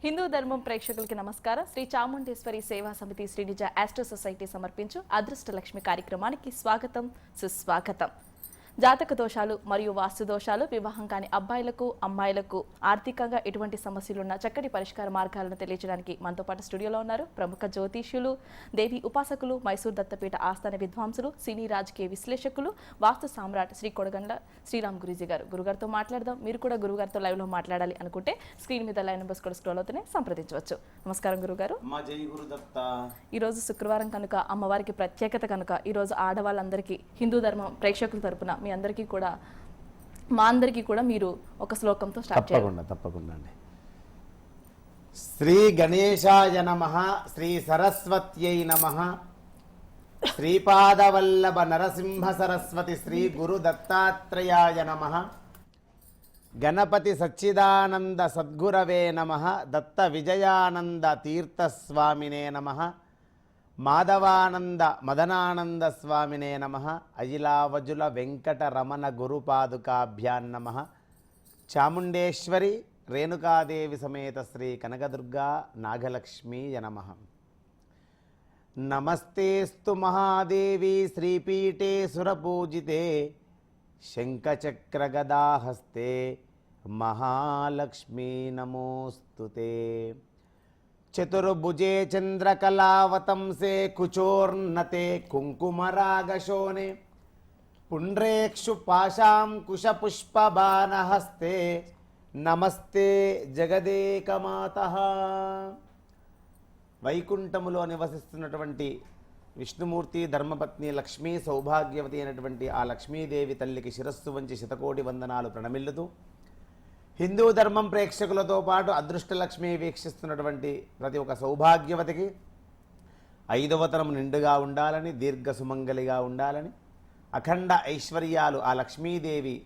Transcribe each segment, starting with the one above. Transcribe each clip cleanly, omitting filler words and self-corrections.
హిందూ ధర్మం ప్రేక్షకులకి నమస్కారం. శ్రీ చాముండేశ్వరి సేవా సమితి శ్రీనిజ ఆస్ట్రో సొసైటీ సమర్పించు అదృష్టలక్ష్మి కార్యక్రమానికి స్వాగతం, సుస్వాగతం. జాతక దోషాలు మరియు వాస్తు దోషాలు, వివాహం కాని అబ్బాయిలకు అమ్మాయిలకు ఆర్థికంగా ఎటువంటి సమస్యలున్న చక్కటి పరిష్కార మార్గాలను తెలియజేయడానికి మనతో పాటు స్టూడియోలో ఉన్నారు ప్రముఖ జ్యోతిష్యులు, దేవి ఉపాసకులు, మైసూర్ దత్తపీఠ ఆస్థాన విద్వాంసులు, సినీ రాజకీయ విశ్లేషకులు, వాస్తు సామ్రాట్ శ్రీ కొడగండ్ల శ్రీరామ్ గురూజీ గారు. గురుగారితో మాట్లాడదాం. మీరు కూడా గురుగారితో లైవ్ లో మాట్లాడాలి అనుకుంటే స్క్రీన్ మీద లైవ్ నెంబర్స్ కూడా స్క్రోల్ అవుతూనే సంప్రదించవచ్చు. నమస్కారం గురుగారు. ఈ రోజు శుక్రవారం కనుక అమ్మవారికి ప్రత్యేకత కనుక ఈ రోజు ఆడవాళ్ళందరికీ హిందూ ధర్మం ప్రేక్షకుల తరపున మీ అందరికీ కూడా మా అందరికీ కూడా మీరు ఒక శ్లోకంతో స్టార్ట్ చేయండి. తప్పకుండా అండి. శ్రీ గణేశాయ నమః, శ్రీ సరస్వత్యై నమః, శ్రీపాదవల్లభ నరసింహ సరస్వతి శ్రీ గురు దత్తాత్రేయాయ నమః, గణపతి సచ్చిదానంద సద్గురవే నమః, దత్త విజయానంద తీర్థస్వామినే నమః, మాధవానంద మదనానంద స్వామినే నమః, అజిలావజుల వెంకట రమణ గురుపాదుకాభ్యాన్ నమః, చాముండేశ్వరి రేణుకాదేవి సమేత శ్రీ కనకదుర్గా నాగలక్ష్మీయ నమః. నమస్తేస్తు మహాదేవి శ్రీపీఠే సురపూజితే శంఖచక్రగదాహస్తే మహాలక్ష్మీ నమోస్తుతే. చతుర్భుజే చంద్రకళావతంసే కుచోర్నతే కుంకుమరాగశోనే పుండ్రేక్షు పాశాం కుశపుష్పబాణహస్తే నమస్తే జగదేకమాతః. వైకుంఠములో నివసిస్తున్నటువంటి విష్ణుమూర్తి ధర్మపత్ని లక్ష్మీ సౌభాగ్యవతి అయినటువంటి ఆ లక్ష్మీదేవి తల్లికి శిరస్సు వంచి శతకోటి వందనాలు ప్రణమిల్లుతూ, హిందూ ధర్మం ప్రేక్షకులతో పాటు అదృష్టలక్ష్మి వీక్షిస్తున్నటువంటి ప్రతి ఒక్క సౌభాగ్యవతికి 5వ తరం నిండుగా ఉండాలని, దీర్ఘ సుమంగలిగా ఉండాలని, అఖండ ఐశ్వర్యాలు ఆ లక్ష్మీదేవి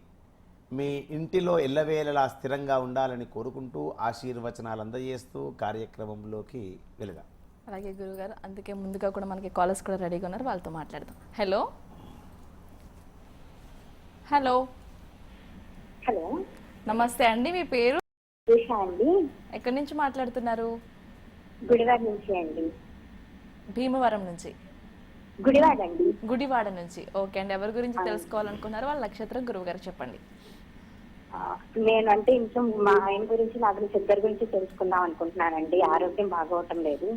మీ ఇంటిలో ఎల్లవేళలా స్థిరంగా ఉండాలని కోరుకుంటూ ఆశీర్వచనాలు అందజేస్తూ కార్యక్రమంలోకి వెలుగా. అలాగే గురుగారు, అందుకే ముందుగా కూడా మనకి కాలర్స్ కూడా రెడీగా ఉన్నారు, వాళ్ళతో మాట్లాడదాం. హలో హలో హలో, నమస్తే అండి. మీ పేరు అండి? ఎక్కడి నుంచి మాట్లాడుతున్నారు? గుడివాడ నుంచి అండి. భీమవరం నుంచి? గుడివాడ అండి. గుడివాడ నుంచి. ఓకే అండి. ఎవరి గురించి తెలుసుకోవాలనుకున్నారు? వాళ్ళ నక్షత్రం గురువు గారు చెప్పండి. నేను అంటే ఇంట్లో మా ఆయన గురించి నా గురించి ఇద్దరి గురించి తెలుసుకుందాం అనుకుంటున్నానండి. ఆరోగ్యం బాగోవటం లేదు.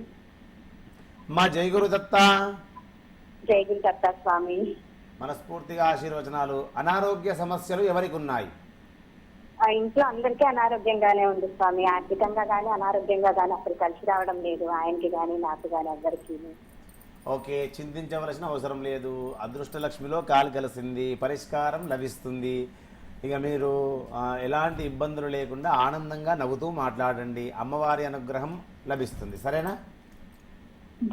మా జై గురు దత్త. జై గురు దత్త స్వామి. మనస్ఫూర్తిగా ఆశీర్వచనాలు. అనారోగ్య సమస్యలు ఎవరికి ఉన్నాయి? ఇంట్లో అందరికీ అనారోగ్యంగానే ఉంది స్వామి. ఆర్థికంగా కానీ అనారోగ్యంగా కానీ అసలు కలిసి రావడం లేదు, ఆయనకి కానీ నాకు కానీ అందరికీ. ఓకే, చింతించవలసిన అవసరం లేదు. అదృష్టలక్ష్మిలో కాలు కలిసింది, పరిష్కారం లభిస్తుంది. ఇక మీరు ఎలాంటి ఇబ్బందులు లేకుండా ఆనందంగా నవ్వుతూ మాట్లాడండి. అమ్మవారి అనుగ్రహం లభిస్తుంది. సరేనా?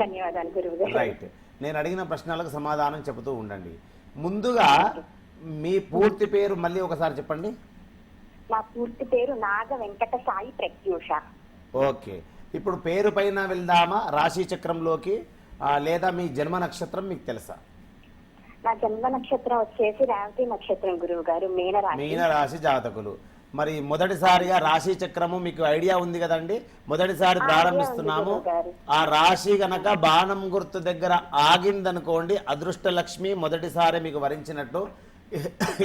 ధన్యవాదాలు గురువు. రైట్. నేను అడిగిన ప్రశ్నలకు సమాధానం చెబుతూ ఉండండి. ముందుగా మీ పూర్తి పేరు మళ్ళీ ఒకసారి చెప్పండి. నా పూర్తి పేరు నాగ వెంకట సాయి ప్రత్యూష. ఓకే, ఇప్పుడు పేరు పైన వెళ్దామా రాశి చక్రంలోకి, లేదా మీ జన్మ నక్షత్రం మీకు తెలుసా? నా జన్మ నక్షత్రం వచ్చేసి రేవతి నక్షత్రం గురువు గారు, మీనరాశి జాతకులు. మరి మొదటిసారిగా రాశి చక్రము మీకు ఐడియా ఉంది కదండి, మొదటిసారి ప్రారంభిస్తున్నాము. ఆ రాశి గనక బాణం గుర్తు దగ్గర ఆగిందనుకోండి, అదృష్టలక్ష్మి మొదటిసారి మీకు వరించినట్టు.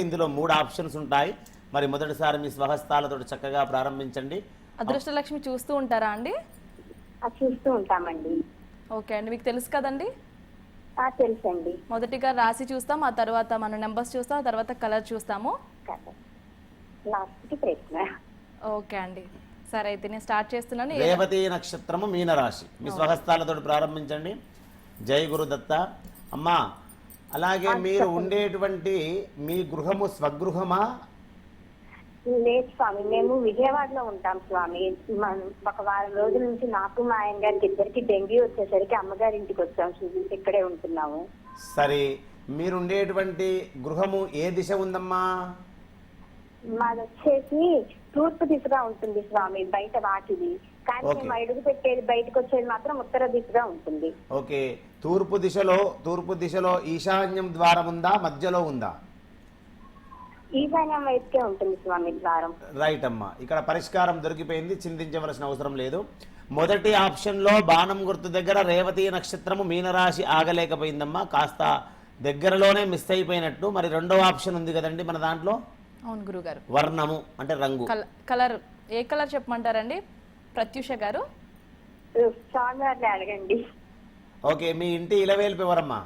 ఇందులో 3 ఆప్షన్స్ ఉంటాయి. మరి మొదటిసారి మీ స్వహస్తాలతో చక్కగా ప్రారంభించండి. అదృష్టలక్ష్మి చూస్తూ ఉంటారా అండి? చూస్తూ ఉంటామండి. ఓకే అండి. మీకు తెలుసు కదండి? తెలుసండి. మొదటిగా రాశి చూస్తాం, ఆ తర్వాత మన నెంబర్స్ చూస్తాం, ఆ తర్వాత కలర్ చూస్తాము. ఓకే అండి. సరే, అయితే నేను స్టార్ట్ చేస్తున్నాను. రేవతి నక్షత్రము మీనరాశి. మీ స్వహస్తాలతో ప్రారంభించండి. జై గురు దత్త. అమ్మా, అలాగే మీరు ఉండేటువంటి మీ గృహము స్వగృహమా? లేదు స్వామి, మేము విజయవాడలో ఉంటాం స్వామి. ఒక వారం రోజుల నుంచి నాకు మా ఆయన గారికి ఇద్దరికి డెంగ్యూ వచ్చేసరికి అమ్మగారి ఇంటికి వచ్చాం. ఇక్కడే ఉంటున్నాము. సరే, మీరు ఉండేటువంటి గృహము ఏ దిశ ఉందమ్మా? మాది వచ్చేసి తూర్పు దిశగా ఉంటుంది స్వామి, బయట వాకిది. కానీ మేము అడుగు పెట్టేది బయటకు వచ్చేది మాత్రం ఉత్తర దిశగా ఉంటుంది. ఓకే, తూర్పు దిశలో ఈశాన్యం ద్వారం ఉందా, మధ్యలో ఉందా? ఈశాన్యం వైపుకే ఉంటుంది స్వామి ద్వారం. రైట్ అమ్మా, ఇక్కడ పరిష్కారం దొరికిపోయింది, చింతించవలసిన అవసరం లేదు. మొదటి ఆప్షన్లో బాణం గుర్తు దగ్గర రేవతి నక్షత్రము మీనరాశి ఆగలేకపోయిందమ్మా, కాస్త దగ్గరలోనే మిస్ అయిపోయినట్టు. మరి రెండో ఆప్షన్ ఉంది కదండి మన దాంట్లో, అవును గురుగారు. వర్ణము అంటే రంగు. కలర్ ఏ కలర్ చెప్పమంటారండి ప్రత్యూష గారు? స్వామి వారిని అడగండి. ఓకే, మీ ఇంటి ఇలవేల్పు ఎవరమ్మా?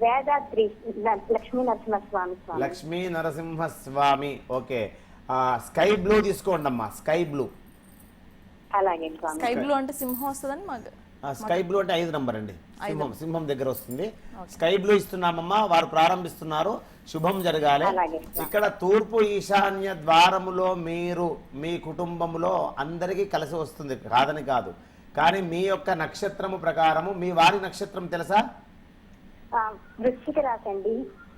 వేదాద్రి లక్ష్మీ నరసింహస్వామి స్వామి. Lakshmi Narasimhaswamy. Okay, sky blue తీసుకోండి అమ్మా, స్కై బ్లూ. అలాగే స్వామి. స్కై బ్లూ అంటే సింహం వస్తుందని మాకు. స్కై బ్లూ అంటే 5 నంబర్ అండి, సింహం దగ్గర వస్తుంది. స్కై బ్లూ ఇస్తున్నామమ్మా, వారు ప్రారంభిస్తున్నారు, శుభం జరగాలి. అలాగే. ఇక్కడ తూర్పు ఈశాన్య ద్వారములో మీరు మీ కుటుంబంలో అందరికీ కలిసి వస్తుంది, కాదని కాదు. కానీ మీ యొక్క నక్షత్రము ప్రకారము, మీ వారి నక్షత్రం తెలుసా? వృశ్చిక రాశి అండి.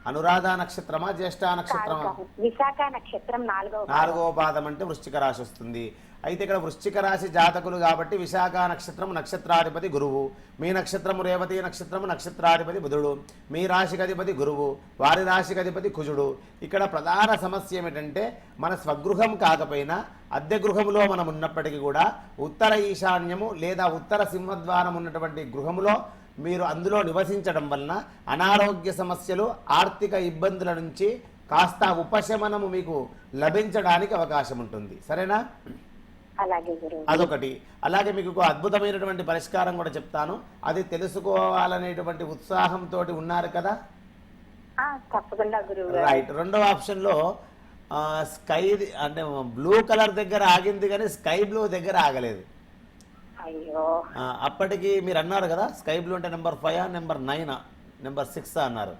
అనురాధ నక్షత్రమా, జ్యేష్ఠ నక్షత్రమా? విశాఖ నక్షత్రం 4వ పాదం అంటే వృశ్చిక రాశి వస్తుంది. అయితే ఇక్కడ వృశ్చిక రాశి జాతకులు కాబట్టి విశాఖ నక్షత్రం నక్షత్రాధిపతి గురువు, మీ నక్షత్రము రేవతి నక్షత్రము నక్షత్రాధిపతి బుధుడు, మీ రాశికి అధిపతి గురువు, వారి రాశికి అధిపతి కుజుడు. ఇక్కడ ప్రధాన సమస్య ఏమిటంటే, మన స్వగృహం కాకపోయినా అద్దె గృహములో మనం ఉన్నప్పటికీ కూడా ఉత్తర ఈశాన్యము లేదా ఉత్తర సింహద్వారం ఉన్నటువంటి గృహములో మీరు అందులో నివసించడం వలన అనారోగ్య సమస్యలు, ఆర్థిక ఇబ్బందుల నుంచి కాస్త ఉపశమనము మీకు లభించడానికి అవకాశం ఉంటుంది. సరేనా? అలాగే గురువు. అదొకటి. అలాగే మీకు ఒక అద్భుతమైనటువంటి పరిష్కారం కూడా చెప్తాను, అది తెలుసుకోవాలనేటువంటి ఉత్సాహంతో ఉన్నారు కదా? తప్పకుండా గురువు. రైట్. రెండవ ఆప్షన్లో స్కై అంటే బ్లూ కలర్ దగ్గర ఆగింది కానీ స్కై బ్లూ దగ్గర ఆగలేదు. అయ్యో, అప్పటికి మీరు అన్నారు కదా స్కై బ్లూ అంటే నెంబర్ 5 నెంబర్ 9 నెంబర్ 6 అన్నారు.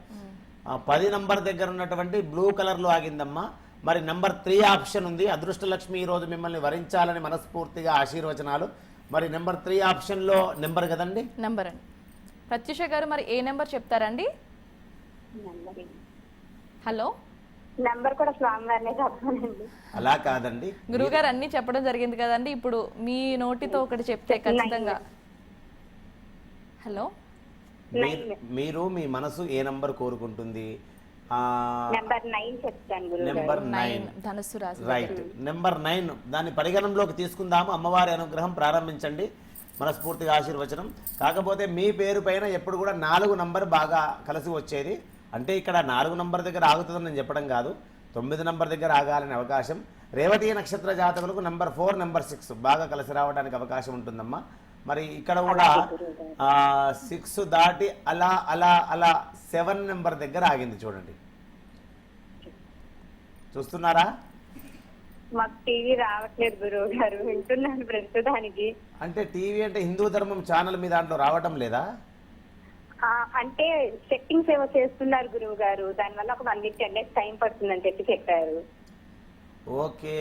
10 నంబర్ దగ్గర ఉన్నటువంటి బ్లూ కలర్లో ఆగిందమ్మా. మరి నెంబర్ 3 ఆప్షన్ ఉంది. అదృష్టలక్ష్మి ఈరోజు మిమ్మల్ని వరించాలని మనస్ఫూర్తిగా ఆశీర్వచనాలు. మరి నెంబర్ 3 ఆప్షన్లో నెంబర్ కదండి? నెంబర్ అండి. ప్రత్యూష గారు మరి ఏ నెంబర్ చెప్తారండి? హలో, నంబర్ కూడా స్వామివారినే చెప్పానండి. అలా కాదండి, గురువుగారు అన్ని చెప్పడం జరిగింది కదండి, ఇప్పుడు మీ నోటితో ఒకటి చెప్తే ఖచ్చితంగా. హలో, మీరు మీ మనసు ఏ నంబర్ కోరుకుంటుంది? నెంబర్ 9 చెప్తాను గురువు. నెంబర్ 9 ధనుస్సు రాశి. రైట్. నెంబర్ 9 దాన్ని పరిగణనలోకి తీసుకుందాము. అమ్మవారి అనుగ్రహం ప్రారంభించండి, మనస్ఫూర్తిగా ఆశీర్వచనం. కాకపోతే మీ పేరు పైన ఎప్పుడు కూడా 4 నంబర్ బాగా కలిసి వచ్చేది. అంటే ఇక్కడ 4 నంబర్ దగ్గర ఆగుతుందని నేను చెప్పడం కాదు, 9 నంబర్ దగ్గర ఆగాలనే అవకాశం. రేవతి నక్షత్ర జాతకులకు నెంబర్ 4 నెంబర్ 6 బాగా కలిసి రావడానికి అవకాశం ఉంటుందమ్మా. మరి ఇక్కడ కూడా 6 దాటి అలా అలా అలా 7 నెంబర్ దగ్గర ఆగింది చూడండి, చూస్తున్నారా? మాకు టీవీ రావట్లేదు గురువు గారు, వింటున్నాను ప్రస్తుతానికి. అంటే టీవీ అంటే హిందూ ధర్మం ఛానల్ మీ దాంట్లో రావటం లేదా? అంటే సెట్టింగ్స్ ఏవో చేస్తున్నారు గురువు గారు, దానివల్ల ఒక 1 వీక్ 10 డేస్ టైం పడుతుందని చెప్పారు. ఓకే,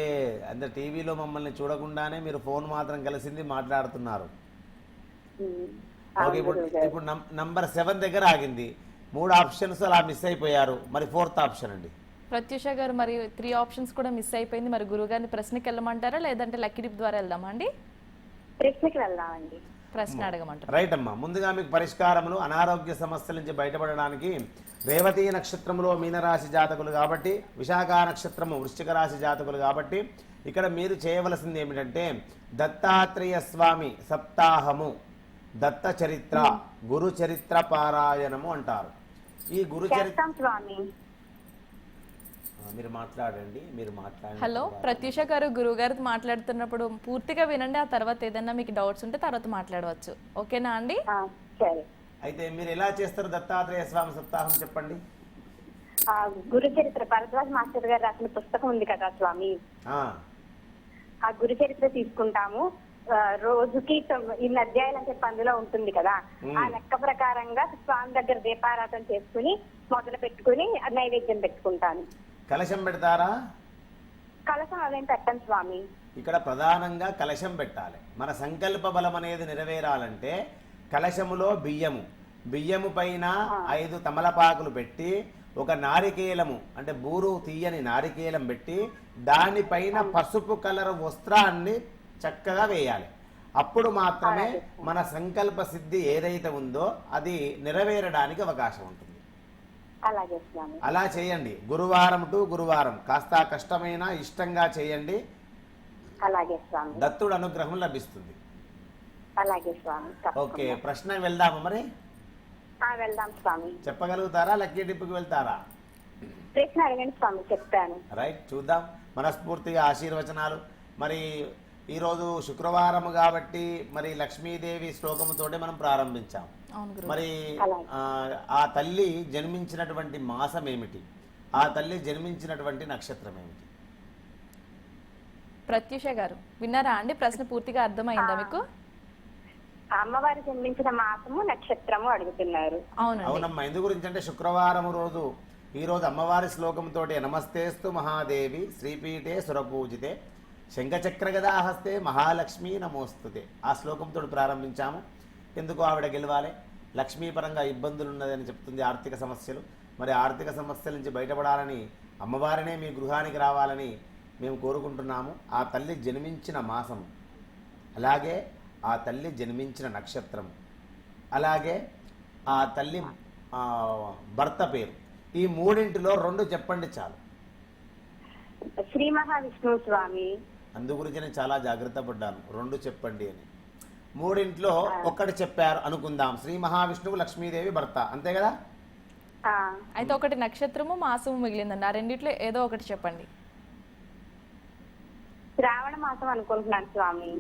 అంటే టీవీలో మమ్మల్ని చూడకుండానే మీరు ఫోన్ మాత్రం కలిసింది మాట్లాడుతున్నారు. ఓకే, ఇప్పుడు నంబర్ 7 దగ్గర ఆగింది. 3 ఆప్షన్స్ అలా మిస్ అయిపోయారు. మరి 4th ఆప్షన్ అండి ప్రత్యూష గారు. మరి 3 ఆప్షన్స్ కూడా మిస్ అయిపోయింది. మరి గురువు గారిని ప్రశ్నకి వెళ్ళమంటారా లేదంటే లక్కీ డిప్ ద్వారా వెళ్దామా అండి? ప్రశ్నకి వెళ్దామండి. ప్రశ్న అడగమంటారు. రైట్ అమ్మా. ముందుగా మీకు పరిష్కారములు, అనారోగ్య సమస్యల నుంచి బయటపడడానికి రేవతి నక్షత్రములో మీనరాశి జాతకులు కాబట్టి, విశాఖ నక్షత్రము వృశ్చిక రాశి జాతకులు కాబట్టి ఇక్కడ మీరు చేయవలసింది ఏమిటంటే దత్తాత్రేయ స్వామి సప్తాహము, దత్త చరిత్ర, గురు చరిత్ర పారాయణము అంటారు. ఈ గురు చరిత్ర స్వామి మీరు మాట్లాడండి, మీరు మాట్లాడండి. హలో ప్రత్యూష గారు, గురువు గారితో మాట్లాడుతున్నప్పుడు పూర్తిగా వినండి, ఆ తర్వాత ఏదైనా మీకు డౌట్స్ ఉంటే తర్వాత మాట్లాడవచ్చు. ఓకేనా అండి? సరే. అయితే మీరు ఎలా చేస్తారు దత్తాత్రేయ స్వామి సప్తాహం చెప్పండి. గురు చరిత్ర భరద్వాజ్ మాస్టర్ గారు రాసిన పుస్తకం ఉంది కదా స్వామి, ఆ గురు చరిత్ర తీసుకుంటాము. రోజుకి 2 అధ్యాయాలు అని చెప్పి అందులో ఉంటుంది కదా, ఆ లెక్క ప్రకారంగా స్వామి దగ్గర దీపారాధన చేసుకుని మొదలు పెట్టుకుని నైవేద్యం పెట్టుకుంటాను. కలశం పెడతారా? కలశం అదేం పెట్టండి స్వామి. ఇక్కడ ప్రధానంగా కలశం పెట్టాలి. మన సంకల్ప బలం అనేది నెరవేరాలంటే కలశములో బియ్యము పైన 5 తమలపాకులు పెట్టి, ఒక నారికేలము అంటే బూరు తీయని నారికేలం పెట్టి, దానిపైన పసుపు కలర్ వస్త్రాన్ని చక్కగా వేయాలి. అప్పుడు మాత్రమే మన సంకల్ప సిద్ధి ఏదైతే ఉందో అది నెరవేరడానికి అవకాశం ఉంటుంది. అలాగే స్వామి. అలా చేయండి. గురువారం టు గురువారం కాస్త కష్టమైన ఇష్టంగా చేయండి. అలాగే స్వామి. దత్తుడు అనుగ్రహం లభిస్తుంది. అలాగే స్వామి. ఓకే, ప్రశ్న వెళ్దామా మరి? వెళ్దాం స్వామి. చెప్పగలుగుతారా? లక్కీ టిప్కి వెళ్తారా? ప్రశ్న అడగండి స్వామి, చెప్తాను. రైట్, చూద్దాం. మనస్ఫూర్తిగా ఆశీర్వచనాలు. మరి ఈరోజు శుక్రవారం కాబట్టి మరి లక్ష్మీదేవి శ్లోకముతోటే మనం ప్రారంభించాం. అవును గురు. మరి అలాగే. ఆ తల్లి జన్మించినటువంటి మాసం ఏమిటి? ఆ తల్లి జన్మించినటువంటి నక్షత్రం ఏమిటి? ప్రత్యూష గారు విన్నారా అండి? ప్రశ్న పూర్తిగా అర్థమైందా మీకు? అమ్మవారు జన్మించిన మాసము నక్షత్రము అడుగుతున్నారు. అవునండి. అవునమ్మా. ఎందు గురించి అంటే శుక్రవారం రోజు ఈ రోజు అమ్మవారి శ్లోకంతో నమస్తేస్తు మహాదేవి శ్రీపీఠే సురపూజితే శంఖచక్ర గదాహస్తే మహాలక్ష్మి నమోస్తుతే. ఆ శ్లోకంతో ప్రారంభించాము. ఎందుకు ఆవిడ గెలవాలి? లక్ష్మీపరంగా ఇబ్బందులు ఉన్నదని చెప్తుంది, ఆర్థిక సమస్యలు. మరి ఆర్థిక సమస్యల నుంచి బయటపడాలని అమ్మవారినే మీ గృహానికి రావాలని మేము కోరుకుంటున్నాము. ఆ తల్లి జన్మించిన మాసం, అలాగే ఆ తల్లి జన్మించిన నక్షత్రం, అలాగే ఆ తల్లి భర్త పేరు, ఈ మూడింటిలో 2 చెప్పండి చాలు. శ్రీ మహావిష్ణువు స్వామి. అందు గురించి నేను చాలా జాగ్రత్త పడ్డాను, 2 చెప్పండి అని. మూడింట్లో ఒక్కటి చెప్పారు అనుకుందాం. శ్రీ మహావిష్ణువు, లక్ష్మీదేవి, భర్త, అంతే కదా? అయితే ఒకటి నక్షత్రము మాసము మిగిలిందండి. ఆ రెండిట్లో ఏదో ఒకటి చెప్పండి. శ్రావణ మాసం అనుకుంటున్నాను స్వామి.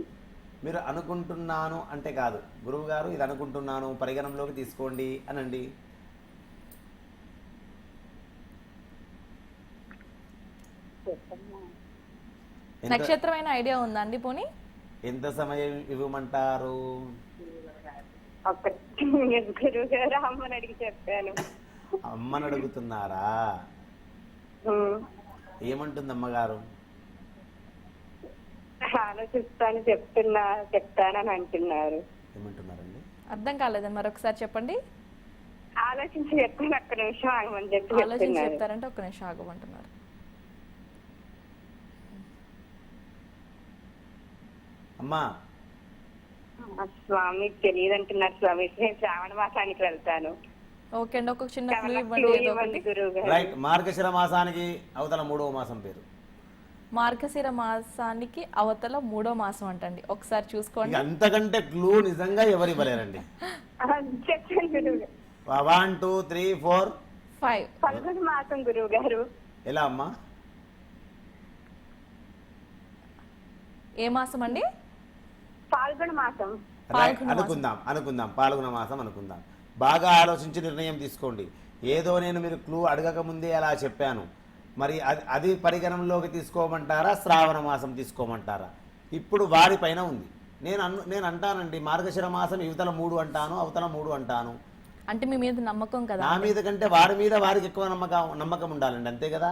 మీరు అనుకుంటున్నాను అంటే కాదు, గురువు గారు ఇది అనుకుంటున్నాను పరిగణంలోకి తీసుకోండి అనండి. నక్షత్రమైన ఐడియా ఉందా అండి పోనీ? ఎంత సమయం ఇవ్వమంటారు? గురువు గారు అమ్మని అడిగి చెప్పాను. అమ్మని అడుగుతున్నారా? ఏమంటుంది అమ్మగారు? ఆలోచిస్తాను చెప్తానని అంటున్నారు. ఏమంటున్నారండి? అర్థం కాలేదండి, మరొకసారి చెప్పండి. ఆలోచించి చెప్తాను, ఒక్క నిమిషం ఆగమని చెప్పి ఆలోచించి చెప్తున్నారు. చెప్తారంటే ఒక్క నిమిషం ఆగమంటున్నారు. అమ్మా స్వామి తెలియదు అంటున్నారు స్వామి. నేను శ్రావణ మాసానికి వెళ్తాను. ఓకే అండి, ఒక చిన్న క్లూ క్లూ ఇవ్వండి ఏదో ఇవ్వండి ఒకటి. గురువు గారు. రైట్. మార్గశిర మాసానికి అవతల 3వ మాసం పేరు. మార్గశిర మాసానికి అవతల 3వ మాసం అంటండి. ఒకసారి ఇక చూసుకోండి. అంతకంటే క్లూ నిజంగా ఎవరు ఇవ్వలేరండి. చెప్పండి గురువు గారు. 1 2 3 4 5. పదకొండు మాసం గురువు గారు. ఎలా అమ్మా? ఏ మాసం అండి? పాల్గొన మాసం. రైట్, అనుకుందాం పాల్గొన మాసం అనుకుందాం. బాగా ఆలోచించి నిర్ణయం తీసుకోండి. ఏదో నేను మీరు క్లూ అడగక ముందే అలా చెప్పాను. మరి అది పరిగణనలోకి తీసుకోమంటారా, శ్రావణ మాసం తీసుకోమంటారా? ఇప్పుడు వారి పైన ఉంది. నేను అంటానండి మార్గశిర మాసం ఇవతల 3 అంటాను, అవతల 3 అంటాను. అంటే మీ మీద నమ్మకం కదా? నా మీద కంటే వారి మీద వారికి ఎక్కువ నమ్మకం ఉండాలండి, అంతే కదా?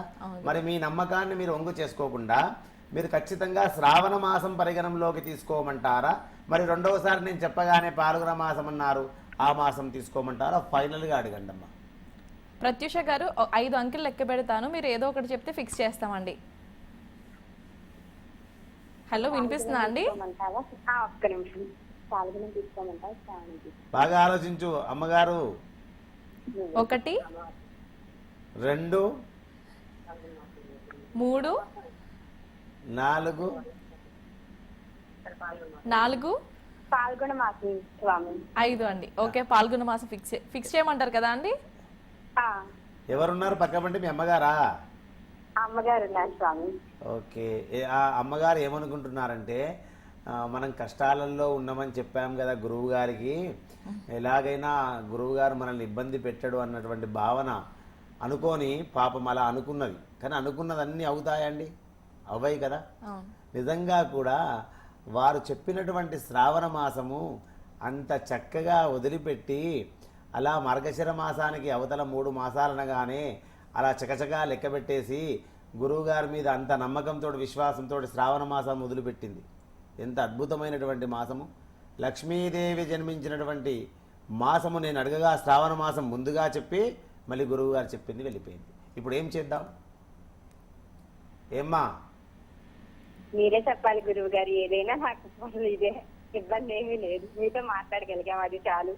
మరి మీ నమ్మకాన్ని మీరు ఒంగు చేసుకోకుండా మీరు ఖచ్చితంగా శ్రావణ మాసం పరిగణంలోకి తీసుకోమంటారా? మరి రెండవసారి నేను చెప్పగానే పాల్గొన మాసం అన్నారు, ఆ మాసం తీసుకోమంటారా? ఫైనల్గా అడగండి అమ్మా. ప్రత్యూష గారు 5 అంకెలు లెక్క పెడతాను, మీరు ఏదో ఒకటి చెప్తే ఫిక్స్ చేస్తామండి. హలో, వినిపిస్తుందా అండి? ఒక్క నిమిషం. పాల్గొన తీసుకోమంటారా, శ్రావణం తీసుకోమంటారా? బాగా ఆలోచించు అమ్మగారు. 1 2 3 4 పాల్గొన మాసం స్వామి. 5 అండి. ఓకే, పాల్గొన మాసం ఫిక్స్ చేయమంటారు కదా అండి? ఎవరున్నారు పక్కబండి? మీ అమ్మగారా? అమ్మగారు ఉన్నారు స్వామి. ఓకే. ఆ అమ్మగారు ఏమనుకుంటున్నారంటే మనం కష్టాలలో ఉన్నామని చెప్పాం కదా గురువు గారికి, ఎలాగైనా గురువు గారు మనల్ని ఇబ్బంది పెట్టడు అన్నటువంటి భావన అనుకొని పాపం అలా అనుకున్నది. కానీ అనుకున్నది అన్నీ అవుతాయండి? అవయి కదా. నిజంగా కూడా వారు చెప్పినటువంటి శ్రావణ మాసము అంత చక్కగా వదిలిపెట్టి అలా మార్గశిర మాసానికి అవతల 3 మాసాలనగానే అలా చకచకా లెక్క పెట్టేసి గురువుగారి మీద అంత నమ్మకంతో విశ్వాసంతో శ్రావణ మాసం మొదలుపెట్టింది. ఎంత అద్భుతమైనటువంటి మాసము! లక్ష్మీదేవి జన్మించినటువంటి మాసము. నేను అడగగా శ్రావణ మాసం ముందుగా చెప్పి మళ్ళీ గురువుగారు చెప్పింది వెళ్ళిపోయింది. ఇప్పుడు ఏం చేద్దాం? ఏమ్మా మీరే చెప్పాలి గురువు గారు. ఏదైనా నాకు అసలు ఇదే ఇబ్బంది ఏమీ లేదు, మీతో మాట్లాడగలిగాం, అది చాలు.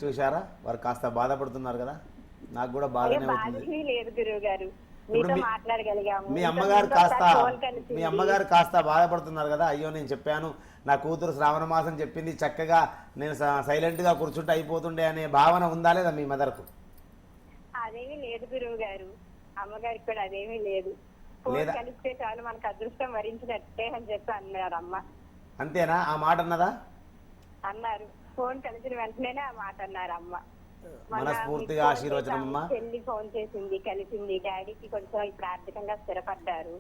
చూశారా, వారు కాస్త బాధపడుతున్నారు కదా. నాకు కూడా అయ్యో బాగానే బాధ అవుతుంది. ఏమీ లేదు గురువు గారు, ఇప్పుడు మీతో మాట్లాడగలిగాము. మీ ఇంతకు అమ్మగారు ముందు కాస్త ఒకసారి ఫోన్ కలిసింది. మీ అమ్మగారు కాస్త బాధపడుతున్నారు కదా, అయ్యో నేను చెప్పాను నా కూతురు శ్రావణ మాసం చెప్పింది, చక్కగా నేను సైలెంట్గా కూర్చుంటే అయిపోతుండే అనే భావన ఉందా లేదా మీ మదర్కు? అదేమీ లేదు గురువు గారు, అమ్మగారికి కూడా అదేమీ లేదు. ఫోన్ లేదా? కలిస్తే చాలు మనకు అదృష్టం వరించినట్టే అని చెప్పి అన్నారు అమ్మ. అంతేనా? ఆ మాట అన్నదా? అన్నారు, ఫోన్ కలిసిన వెంటనే ఆ మాట అన్నారు అమ్మ. మొన్న మనస్ఫూర్తిగా మీకు ఫోన్ ఆశీర్వచనం అమ్మా. చేశాము, చెల్లి ఫోన్ చేసింది, కలిసింది, డాడీకి కొంచెం ఇప్పుడు ఆర్థికంగా స్థిరపడ్డారు.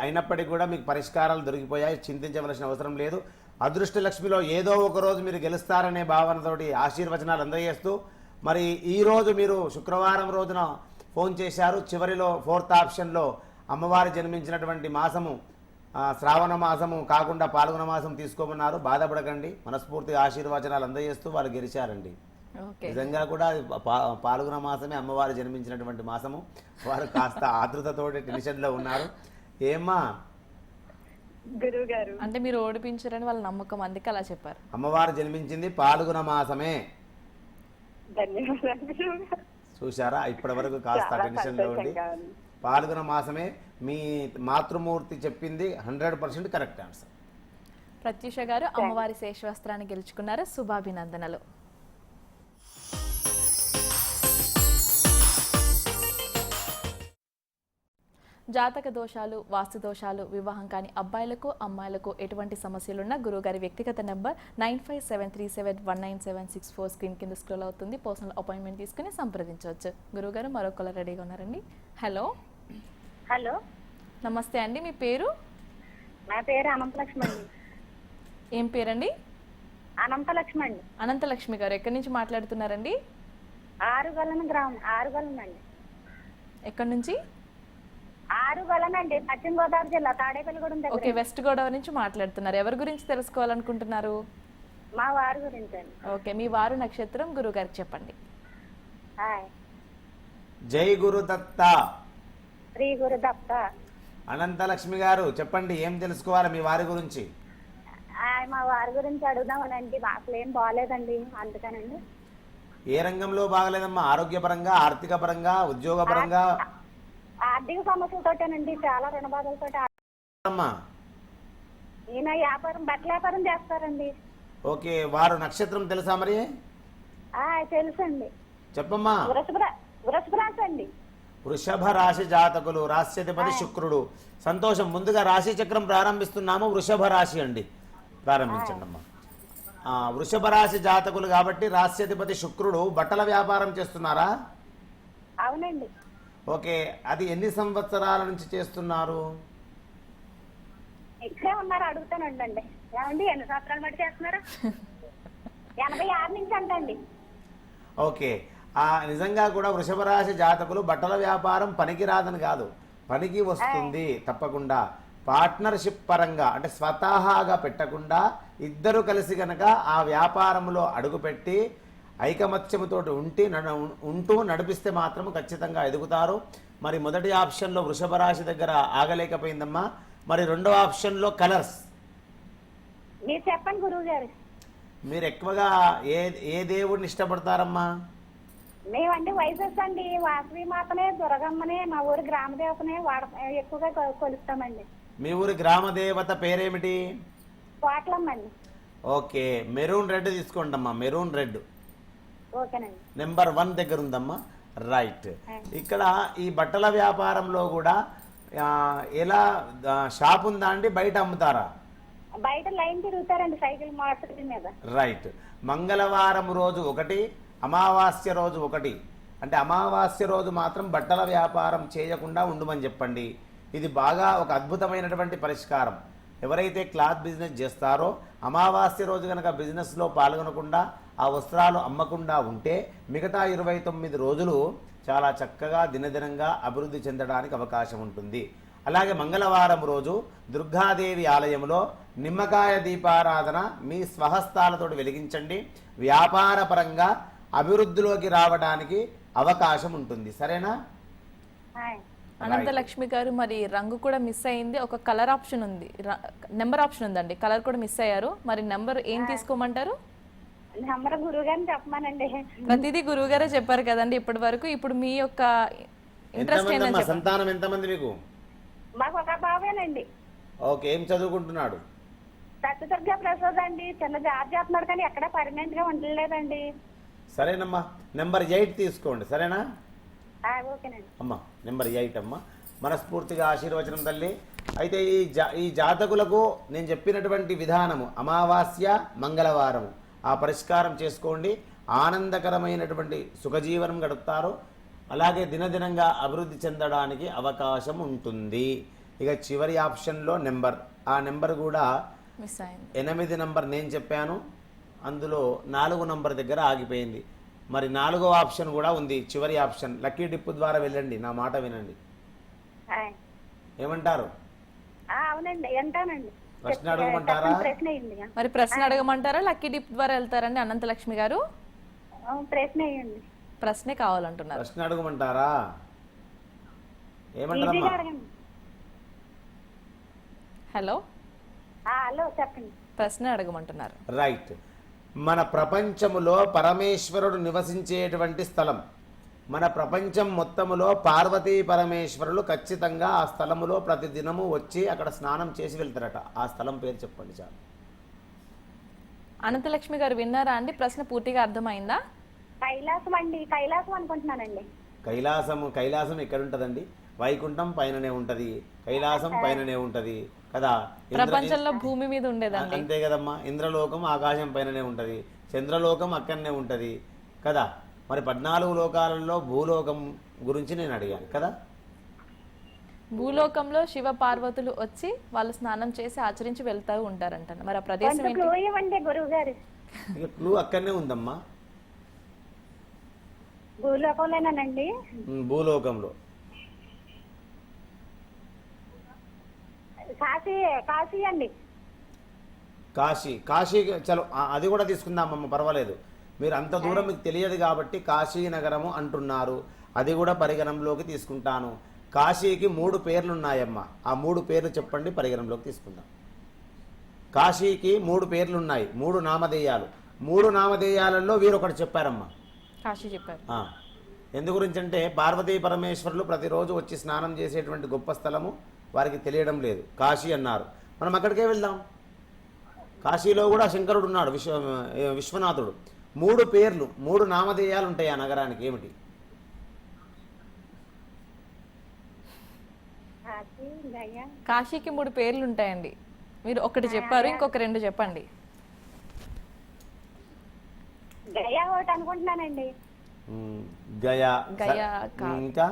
అయినప్పటికీ కూడా మీకు పరిష్కారాలు దొరికిపోయాయి, చింతించవలసిన అవసరం లేదు. అదృష్ట లక్ష్మిలో ఏదో ఒక రోజు మీరు గెలుస్తారనే భావనతోటి ఆశీర్వచనాలు అందజేస్తూ, మరి ఈ రోజు మీరు శుక్రవారం రోజున ఫోన్ చేశారు, చివరిలో 4th ఆప్షన్లో అమ్మవారు జన్మించినటువంటి మాసము శ్రావణ మాసము కాకుండా పాల్గొన మాసం తీసుకోమన్నారు. బాధపడకండి, మనస్ఫూర్తిగా ఆశీర్వచనాలు అందజేస్తూ వాళ్ళు గెలిచారండి. ఓకే, నిజంగా కూడా పాల్గొన మాసమే అమ్మవారు జన్మించినటువంటి మాసము. వారు కాస్త ఆతృతతోటి టెన్షన్లో ఉన్నారు. ఏమ్మా? గురువు గారు అంటే మీరు ఓడిపించారని వాళ్ళ నమ్మకం, అందుకే అలా చెప్పారు. అమ్మవారు జన్మించింది పాల్గొన మాసమే. ధన్యవాదాలు గురువు గారు. చూశారా, ఇప్పటి వరకు కాస్త చాలా టెన్షన్లో ఉండి సంతోషంగా ఉంది. పాల్గొన మాసమే మీ మాతృమూర్తి చెప్పింది 100% కరెక్ట్ ఆన్సర్. ప్రత్యూష గారు అమ్మవారి శేషవస్త్రాన్ని గెలుచుకున్నారు, శుభాభినందనలు. జాతక దోషాలు, వాస్తు దోషాలు, వివాహం కాని అబ్బాయిలకు అమ్మాయిలకు ఎటువంటి సమస్యలున్నా గురువుగారి వ్యక్తిగత నెంబర్ 9573719764 స్క్రీన్ కింద స్క్రోల్ అవుతుంది. పర్సనల్ అపాయింట్మెంట్ తీసుకుని సంప్రదించవచ్చు. గురువుగారు మరొకరు రెడీగా ఉన్నారండి. హలో హలో, నమస్తే అండి, మీ పేరు? నా పేరు అనంతలక్ష్మి అండి. ఏం పేరండి? అనంతలక్ష్మి అండి. అనంతలక్ష్మి గారు ఎక్కడి నుంచి మాట్లాడుతున్నారండి? ఆరుగొలను గ్రామం, ఆరుగొలను అండి. ఎక్కడి నుంచి? ఆరుగొలను అండి, పశ్చిమ గోదావరి జిల్లా తాడేపల్లిగూడెం దగ్గర. ఓకే, వెస్ట్ గోదావరి నుంచి మాట్లాడుతున్నారు. ఎవరి గురించి తెలుసుకోవాలనుకుంటున్నారు? మా వారి గురించి అండి. ఓకే, మీ వారు నక్షత్రం గురుగారికి చెప్పండి. హాయ్. జై గురుదత్త. శ్రీ గురుదత్త. అనంతలక్ష్మి గారు చెప్పండి, ఏం తెలుసుకోవాలి మీ వారి గురించి? మా వారి గురించి అడుగుదామనండి, అసలు ఏం బాగాలేదండి, అందుకనండి. ఏ రంగంలో బాగలేదమ్మా? ఆరోగ్యపరంగా, ఆర్థిక పరంగా, ఉద్యోగ పరంగా? ఆర్థిక సమస్యలతోటేనండి, చాలా రుణ బాధలతో. అమ్మా ఈయన వ్యాపారం, బట్టల వ్యాపారం చేస్తారండి. ఓకే, వారు నక్షత్రం తెలుసా మరి? తెలుసండి. చెప్పమ్మా. వృషభ రాశి అండి. వృషభ రాశి జాతకులు, రాశ్యాధిపతి శుక్రుడు. సంతోషం. ముందుగా రాశి చక్రం ప్రారంభిస్తున్నాము. వృషభ రాశి అండి, ప్రారంభించండి అమ్మా. వృషభ రాశి జాతకులు కాబట్టి రాశ్యాధిపతి శుక్రుడు. బట్టల వ్యాపారం చేస్తున్నారా? అవునండి. ఓకే, అది ఎన్ని సంవత్సరాల నుంచి చేస్తున్నారు? ఇక్కడే ఉన్నారు, అడుగుతానండి. ఏమండి, ఎన్ని సంవత్సరాలు బట్టి చేస్తున్నారు? 86 నుంచి అంటండి. ఓకే, నిజంగా కూడా వృషభ రాశి జాతకులు బట్టల వ్యాపారం పనికి రాదని కాదు, పనికి వస్తుంది తప్పకుండా. పార్ట్నర్షిప్ పరంగా అంటే స్వతహాగా పెట్టకుండా ఇద్దరు కలిసి గనక ఆ వ్యాపారంలో అడుగుపెట్టి ఐకమత్యముతో ఉంటూ నడిపిస్తే మాత్రం ఖచ్చితంగా ఎదుగుతారు. మరి మొదటి ఆప్షన్లో వృషభ రాశి దగ్గర ఆగలేకపోయిందమ్మా. మరి రెండవ ఆప్షన్లో కలర్స్. మీరు చెప్పండి గురువు గారు. మీరు ఎక్కువగా ఏ దేవుడిని ఇష్టపడతారమ్మా? మేమండి వైసెస్ అండి, వాసవి మాతనే, దుర్గమ్మనే, మా ఊరి గ్రామ దేవతనే ఎక్కువగా కొలుస్తామండి. మీ ఊరి గ్రామ దేవత పేరేమిటి? కోట్లమ్మండి. ఓకే, మెరూన్ రెడ్ తీసుకోండి అమ్మా. మెరూన్ రెడ్ ఓకేనండి. నెంబర్ 1 దగ్గర ఉందమ్మా. రైట్. ఇక్కడ ఈ బట్టల వ్యాపారంలో కూడా ఎలా షాప్ ఉందా అండి, బయట అమ్ముతారా? బయట లైన్ తిరుగుతారండి సైకిల్ మోటార్ మీద. రైట్. మంగళవారం రోజు ఒకటి, అమావాస్య రోజు ఒకటి. అంటే అమావాస్య రోజు మాత్రం బట్టల వ్యాపారం చేయకుండా ఉండమని చెప్పండి. ఇది బాగా ఒక అద్భుతమైనటువంటి పరిష్కారం. ఎవరైతే క్లాత్ బిజినెస్ చేస్తారో అమావాస్య రోజు కనుక బిజినెస్లో పాల్గొనకుండా ఆ వస్త్రాలు అమ్మకుండా ఉంటే మిగతా 29 రోజులు చాలా చక్కగా దినదినంగా అభివృద్ధి చెందడానికి అవకాశం ఉంటుంది. అలాగే మంగళవారం రోజు దుర్గాదేవి ఆలయంలో నిమ్మకాయ దీపారాధన మీ స్వహస్తాలతో వెలిగించండి. వ్యాపార పరంగా అభివృద్ధిలోకి రావడానికి అవకాశం ఉంటుంది. సరేనా? అనంతలక్ష్మి గారు, మరి రంగు కూడా మిస్ అయింది, ఒక కలర్ ఆప్షన్ ఉంది, నెంబర్ ఆప్షన్ ఉందండి, కలర్ కూడా మిస్ అయ్యారు. మరి నెంబర్ ఏం తీసుకోమంటారు? నెంబర్ గురువు గారిని చెప్పమానండి. ప్రతిదీ గురువు గారే చెప్పారు కదండి ఇప్పటి వరకు. ఇప్పుడు మీ యొక్క ఇంట్రెస్ట్ ఎంతమంది ఏంటని అమ్మా చెప్పండి. సంతానం ఎంతమంది మీకు? మాకు ఒక బాబేనండి. ఓకే, ఏం చదువుకుంటున్నాడు? సత్యదుర్గ ప్రసాద్ అండి. చిన్న జాబ్ చేస్తున్నాడు కానీ ఎక్కడ పర్మనెంట్ గా ఉండలేదండి. సరేనమ్మా, నెంబర్ 8 తీసుకోండి, సరేనా ఓకేనండి. అమ్మా? నెంబర్ 8 అమ్మా, మనస్ఫూర్తిగా ఆశీర్వచనం తల్లి. అయితే ఈ జాతకులకు నేను చెప్పినటువంటి విధానము అమావాస్య మంగళవారము ఆ పరిష్కారం చేసుకోండి. ఆనందకరమైనటువంటి సుఖజీవనం గడుపుతారు. అలాగే దినదినంగా అభివృద్ధి చెందడానికి అవకాశం ఉంటుంది. ఇక చివరి ఆప్షన్లో నెంబర్, ఆ నెంబర్ కూడా మిస్ అయింది. 8 నెంబర్ నేను చెప్పాను, అందులో 4 నెంబర్ దగ్గర ఆగిపోయింది. మరి 4వ ఆప్షన్ కూడా ఉంది, చివరి ఆప్షన్. లక్కీ డిప్ ద్వారా వెళ్ళండి, నా మాట వినండి. ఏమంటారు? అవునండి, ఎంటానండి. ప్రశ్న అడగమంటారా? ప్రశ్న అయ్యింది. మరి ప్రశ్న అడగమంటారా, లక్కీ డిప్ ద్వారా వెళ్తారండి అనంతలక్ష్మి గారు? ప్రశ్న అయ్యండి. ప్రశ్నే కావాలంటున్నారు. ప్రశ్న అడగమంటారా? ఈజీగా ఏమంటారమ్మా? అడగండి. హలో, హలో చెప్పండి. ప్రశ్న అడగమంటున్నారు. రైట్. మన ప్రపంచములో పరమేశ్వరుడు నివసించేటువంటి స్థలం, మన ప్రపంచం మొత్తములో పార్వతీ పరమేశ్వరులు ఖచ్చితంగా ఆ స్థలములో ప్రతి దినము వచ్చి అక్కడ స్నానం చేసి వెళ్తారట. ఆ స్థలం పేరు చెప్పండి చాలు. అనంతలక్ష్మి గారు విన్నారా అండి? ప్రశ్న పూర్తిగా అర్థమైందా? కైలాసం అండి. కైలాసం అనుకుంటున్నానండి. కైలాసం ఎక్కడ ఉంటదండి? వైకుంఠం పైననే ఉంటది, కైలాసం పైననే ఉంటది కదా. ప్రపంచంలో భూమి మీద ఉండేదండి. అంతే కదమ్మా. ఇంద్రలోకం ఆకాశం పైననే ఉంటది, చంద్రలోకం అక్కడనే ఉంటది కదా. మరి 14 లోకాలలో భూలోకం గురించి నేను అడిగాను కదా. భూలోకంలో శివ పార్వతులు వచ్చి వాళ్ళు స్నానం చేసి ఆచరించి వెళ్తూ ఉంటారంట. మరి ఆ ప్రదేశం ఏంటి? ఇవ్వండి గురువు గారు. ఇక క్లూ అక్కడనే ఉందమ్మా, భూలోకంలోనేనండి. భూలోకంలో. కాశీ అండి. కాశీ చలో అది కూడా తీసుకుందామమ్మ, పర్వాలేదు. మీరు అంత దూరం మీకు తెలియదు కాబట్టి కాశీ నగరము అంటున్నారు, అది కూడా పరిగణంలోకి తీసుకుంటాను. కాశీకి 3 పేర్లు ఉన్నాయమ్మా, ఆ 3 పేర్లు చెప్పండి, పరిగణంలోకి తీసుకుందాం. కాశీకి 3 పేర్లు ఉన్నాయి, 3 నామధేయాలు. 3 నామధేయాలలో వీరొకటి చెప్పారమ్మా. కాశీ చెప్పారు. ఎందు గురించి అంటే పార్వతీ పరమేశ్వరులు ప్రతిరోజు వచ్చి స్నానం చేసేటువంటి గొప్ప స్థలము వారికి తెలియడం లేదు, కాశీ అన్నారు. మనం అక్కడికే వెళ్దాం. కాశీలో కూడా శంకరుడు ఉన్నాడు, విశ్వనాథుడు. 3 పేర్లు, 3 నామధేయాలు ఉంటాయి ఆ నగరానికి. ఏమిటి? కాశీకి 3 పేర్లు ఉంటాయండి. మీరు ఒకటి చెప్పారు, ఇంకొక 2 చెప్పండి. గయా ఒకటి అనుకుంటున్నానండి. గయా, ఇంకా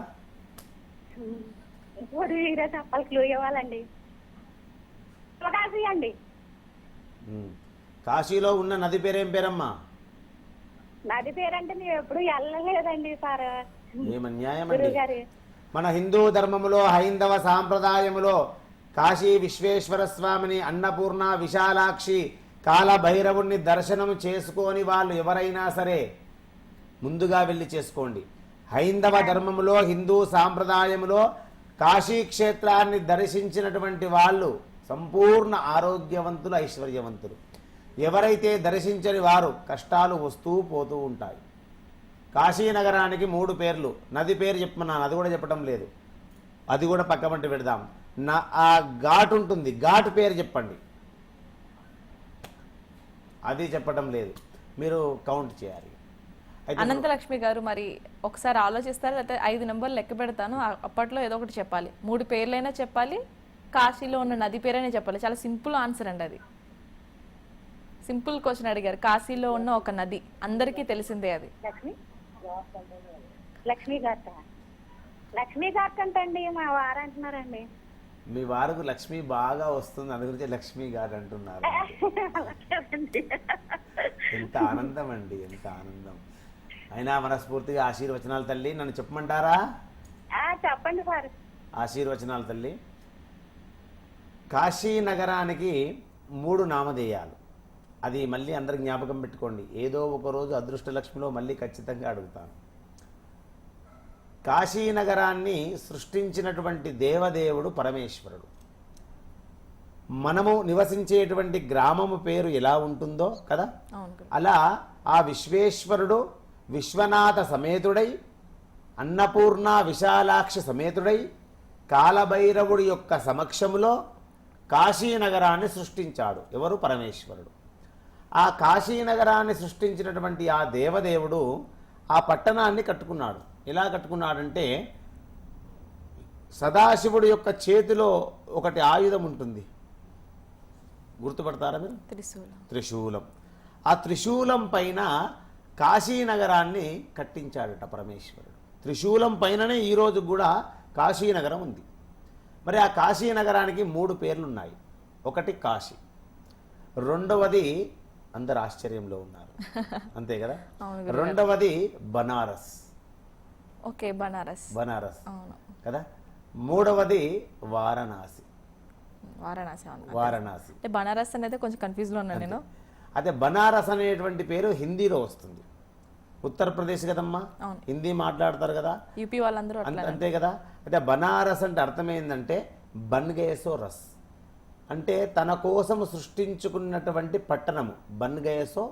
ఇప్పుడు మీరే చెప్పాలి, క్లూ ఇవ్వాలండి. కాశీ అండి. కాశీలో ఉన్న నది పేరేం పేరమ్మా? నది పేరంటే నేను ఎప్పుడు వెళ్ళలేదండి సార్. ఏమన్యాయం అండి. గారు మన హిందూ ధర్మములో, హైందవ సాంప్రదాయములో కాశీ విశ్వేశ్వర స్వామిని, అన్నపూర్ణ, విశాలాక్షి, కాలభైరవుణ్ణి దర్శనం చేసుకొని వాళ్ళు ఎవరైనా సరే ముందుగా వెళ్ళి చేసుకోండి. హైందవ ధర్మములో, హిందూ సాంప్రదాయములో కాశీ క్షేత్రాన్ని దర్శించినటువంటి వాళ్ళు సంపూర్ణ ఆరోగ్యవంతులు, ఐశ్వర్యవంతులు. ఎవరైతే దర్శించని వారు కష్టాలు వస్తూ పోతూ ఉంటాయి. కాశీ నగరానికి 3 పేర్లు. నది పేరు చెప్పమన్నాను, అది కూడా చెప్పడం లేదు, అది కూడా పక్కమంటి పెడదాం. ఆ ఘాట్ ఉంటుంది, ఘాట్ పేరు చెప్పండి, అది చెప్పడం లేదు. మీరు కౌంట్ చేయాలి. అనంతలక్ష్మి గారు మరి ఒకసారి ఆలోచిస్తారు, లేకపోతే 5 నెంబర్లు లెక్క పెడతాను, అప్పట్లో ఏదో ఒకటి చెప్పాలి. 3 పేర్లైనా చెప్పాలి, కాశీలో ఉన్న నది పేరైనా చెప్పాలి. చాలా సింపుల్ ఆన్సర్ అండి, అది సింపుల్ క్వశ్చన్ అడిగారు. కాశీలో ఉన్న ఒక నది అందరికీ తెలిసిందే, అది లక్ష్మీ ఘాట్ అంటండి. మా వారు అంటున్నారండి. మీ వారికి లక్ష్మి బాగా వస్తుంది, అందు గురించి లక్ష్మీ ఘాట్ అంటున్నారు. ఎంత ఆనందం అండి, ఎంత ఆనందం. అయినా మనస్ఫూర్తిగా ఆశీర్వచనాలు తల్లి. నన్ను చెప్పమంటారా? చెప్పండి సార్. ఆశీర్వచనాలు తల్లి. కాశీ నగరానికి 3 నామధేయాలు. అది మళ్ళీ అందరికి జ్ఞాపకం పెట్టుకోండి, ఏదో ఒక రోజు అదృష్టలక్ష్మిలో మళ్ళీ ఖచ్చితంగా అడుగుతాను. కాశీ నగరాన్ని సృష్టించినటువంటి దేవదేవుడు పరమేశ్వరుడు. మనము నివసించేటువంటి గ్రామము పేరు ఎలా ఉంటుందో కదా, అవును గురు. అలా ఆ విశ్వేశ్వరుడు విశ్వనాథ సమేతుడై, అన్నపూర్ణ విశాలాక్షి సమేతుడై, కాలభైరవుడి యొక్క సమక్షములో కాశీనగరాన్ని సృష్టించాడు. ఎవరు? పరమేశ్వరుడు. ఆ కాశీనగరాన్ని సృష్టించినటువంటి ఆ దేవదేవుడు ఆ పట్టణాన్ని కట్టుకున్నాడు. ఎలా కట్టుకున్నాడంటే, సదాశివుడి యొక్క చేతిలో ఒకటి ఆయుధం ఉంటుంది, గుర్తుపడతారా మీరు? త్రిశూలం. త్రిశూలం. ఆ త్రిశూలం పైన కాశీనగరాన్ని కట్టించాడట పరమేశ్వరుడు. త్రిశూలం పైననే ఈరోజు కూడా కాశీనగరం ఉంది. మరి ఆ కాశీనగరానికి 3 పేర్లున్నాయి. ఒకటి కాశీ, రెండవది అందరు ఆశ్చర్యంలో ఉన్నారు అంతే కదా, అవును గురు. రెండవది బనారస్. ఓకే, బనారస్. బనారస్ అవును, కదా. మూడవది వారణాసి. వారణాసి. అవును. వారణాసి అంటే బనారస్ అనేది కొంచెం కన్ఫ్యూజ్ లో ఉన్నాను నేను. అదే బనారస్ అనేటువంటి పేరు హిందీలో వస్తుంది. ఉత్తరప్రదేశ్ కదమ్మా, అవును. హిందీ మాట్లాడతారు కదా, యూపీ వాళ్ళందరూ అట్లా. అంతే కదా. అయితే బనారస్ అంటే అర్థం ఏంటంటే బన్ గయసో రస్, అంటే తన కోసం సృష్టించుకున్నటువంటి పట్టణము. బన్ గయసో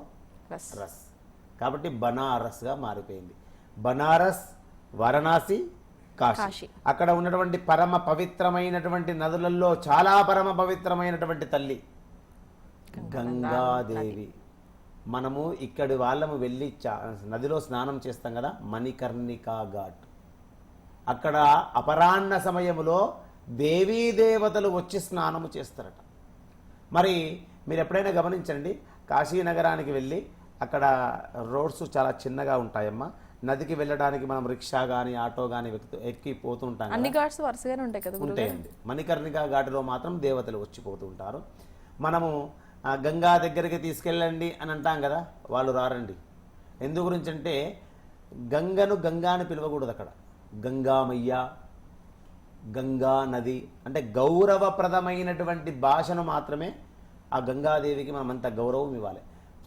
రస్. రస్ కాబట్టి బనారస్గా మారిపోయింది. బనారస్, వారణాసి, కాశీ. కాశీ. అక్కడ ఉన్నటువంటి పరమ పవిత్రమైనటువంటి నదులలో చాలా పరమ పవిత్రమైనటువంటి తల్లి గంగాదేవి. మనము ఇక్కడి వాళ్ళము వెళ్ళి నదిలో స్నానం చేస్తాం కదా, మణికర్ణికా ఘాట్. అక్కడ అపరాహ్న సమయములో దేవీ దేవతలు వచ్చి స్నానము చేస్తారట. మరి మీరు ఎప్పుడైనా గమనించండి, కాశీనగరానికి వెళ్ళి అక్కడ రోడ్స్ చాలా చిన్నగా ఉంటాయమ్మా. నదికి వెళ్ళడానికి మనం రిక్షా కానీ ఆటో కానీ ఎక్కి పోతూ ఉంటాం అన్ని కదా. ఘాట్స్ వరుసగానే ఉంటాయి కదా గురుగారు? ఉంటాయండి. మణికర్ణికా ఘాటులో మాత్రం దేవతలు వచ్చిపోతూ ఉంటారు. మనము గంగా దగ్గరికి తీసుకెళ్ళండి అని అంటాం కదా, వాళ్ళు రారండి. ఎందు గురించి అంటే గంగను గంగా అని పిలవకూడదు అక్కడ. గంగామయ్య, గంగా నది అంటే గౌరవప్రదమైనటువంటి భాషను మాత్రమే ఆ గంగాదేవికి మనం అంత గౌరవం ఇవ్వాలి.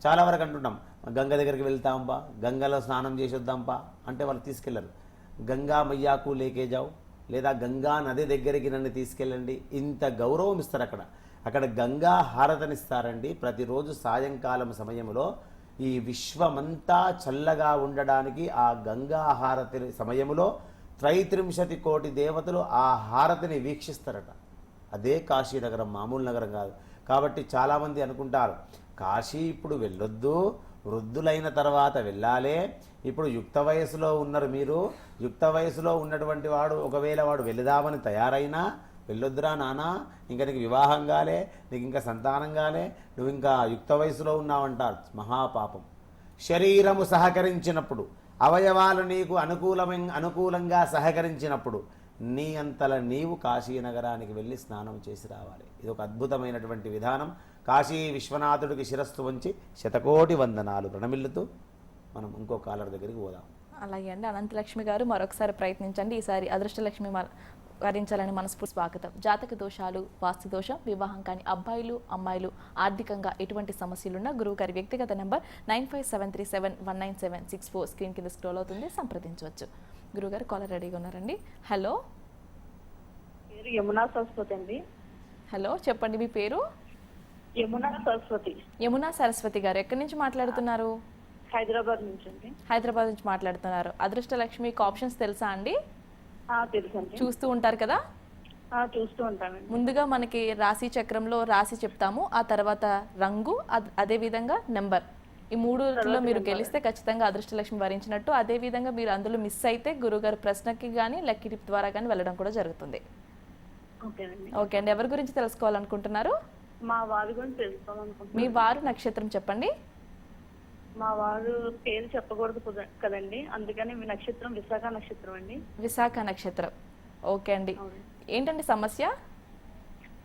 చాలా వరకు అంటుంటాం, గంగ దగ్గరికి వెళ్తాంపా, గంగలో స్నానం చేసి వద్దాంపా అంటే వాళ్ళు తీసుకెళ్లరు. గంగా మయ్యాకు లేకే జావు, లేదా గంగా నది దగ్గరికి నన్ను తీసుకెళ్ళండి, ఇంత గౌరవం ఇస్తారు అక్కడ. అక్కడ గంగా హారతనిస్తారండి ప్రతిరోజు సాయంకాలం సమయంలో. ఈ విశ్వమంతా చల్లగా ఉండడానికి ఆ గంగా హారతి సమయంలో 33 కోటి దేవతలు ఆ హారతిని వీక్షిస్తారట. అదే కాశీనగరం, మామూలు నగరం కాదు. కాబట్టి చాలామంది అనుకుంటారు కాశీ ఇప్పుడు వెళ్ళొద్దు, వృద్ధులైన తర్వాత వెళ్ళాలి. ఇప్పుడు యుక్త వయసులో ఉన్నారు మీరు, యుక్త వయసులో ఉన్నటువంటి వాడు ఒకవేళ వాడు వెళదామని తయారైనా వెళ్ళొద్దురా నానా, ఇంకా నీకు వివాహం కాలే, నీకు ఇంకా సంతానం కాలే, నువ్వు ఇంకా యుక్త వయసులో ఉన్నావంటారు. మహాపాపం. శరీరము సహకరించినప్పుడు, అవయవాలు నీకు అనుకూలంగా సహకరించినప్పుడు నీ అంతల నీవు కాశీనగరానికి వెళ్ళి స్నానం చేసి రావాలి. ఇది ఒక అద్భుతమైనటువంటి విధానం. కాశీ విశ్వనాథుడికి శిరస్సు వంచి 100 వందనాలు ప్రణమిల్లుతూ మనం ఇంకో కాలర్ దగ్గరికి పోదాం. అలాగే అండి. అనంతలక్ష్మి గారు మరొకసారి ప్రయత్నించండి. ఈసారి అదృష్టలక్ష్మి వరించాలని మనస్ఫూర్తి స్వాగతం. జాతక దోషాలు, వాస్తు దోషం, వివాహం కాని అబ్బాయిలు అమ్మాయిలు, ఆర్థికంగా ఎటువంటి సమస్యలున్నా గురువు గారి వ్యక్తిగత నెంబర్ 9573719764 స్క్రీన్ కింద స్క్రోల్ అవుతుంది, సంప్రదించవచ్చు. గురుగారు కాలర్ రెడీగా ఉన్నారండి. హలో. పేరు యమునా సరస్వతి అండి. హలో, చెప్పండి మీ పేరు? యమునా సరస్వతి. యమునా సరస్వతి గారు ఎక్కడి నుంచి మాట్లాడుతున్నారు? హైదరాబాద్ నుంచి అండి. హైదరాబాద్ నుంచి మాట్లాడుతున్నారు. అదృష్టలక్ష్మికి ఆప్షన్స్ తెలుసా అండి? తెలుసండి. చూస్తూ ఉంటారు కదా? చూస్తూ ఉంటానండి. ముందుగా మనకి రాశి చక్రంలో రాశి చెప్తాము, ఆ తర్వాత రంగు, అదే విధంగా నెంబర్. ఈ 3లో మీరు గెలిస్తే ఖచ్చితంగా అదృష్టలక్ష్మి వరించినట్టు. అదే విధంగా మీరు అందులో మిస్ అయితే గురుగారు ప్రశ్నకి కానీ లక్కీ టిప్ ద్వారా కానీ వెళ్ళడం కూడా జరుగుతుంది. ఓకే అండి. ఎవరి గురించి తెలుసుకోవాలనుకుంటున్నారు? మా వారి గురించి తెలుసుకోవాలనుకుంటున్నాను. మీ వారు నక్షత్రం చెప్పండి. మా వారు పేరు చెప్పకూడదు కదండి, అందుకని మీ నక్షత్రం విశాఖ నక్షత్రం అండి. విశాఖ నక్షత్రం. ఓకే అండి. ఏంటండి సమస్య?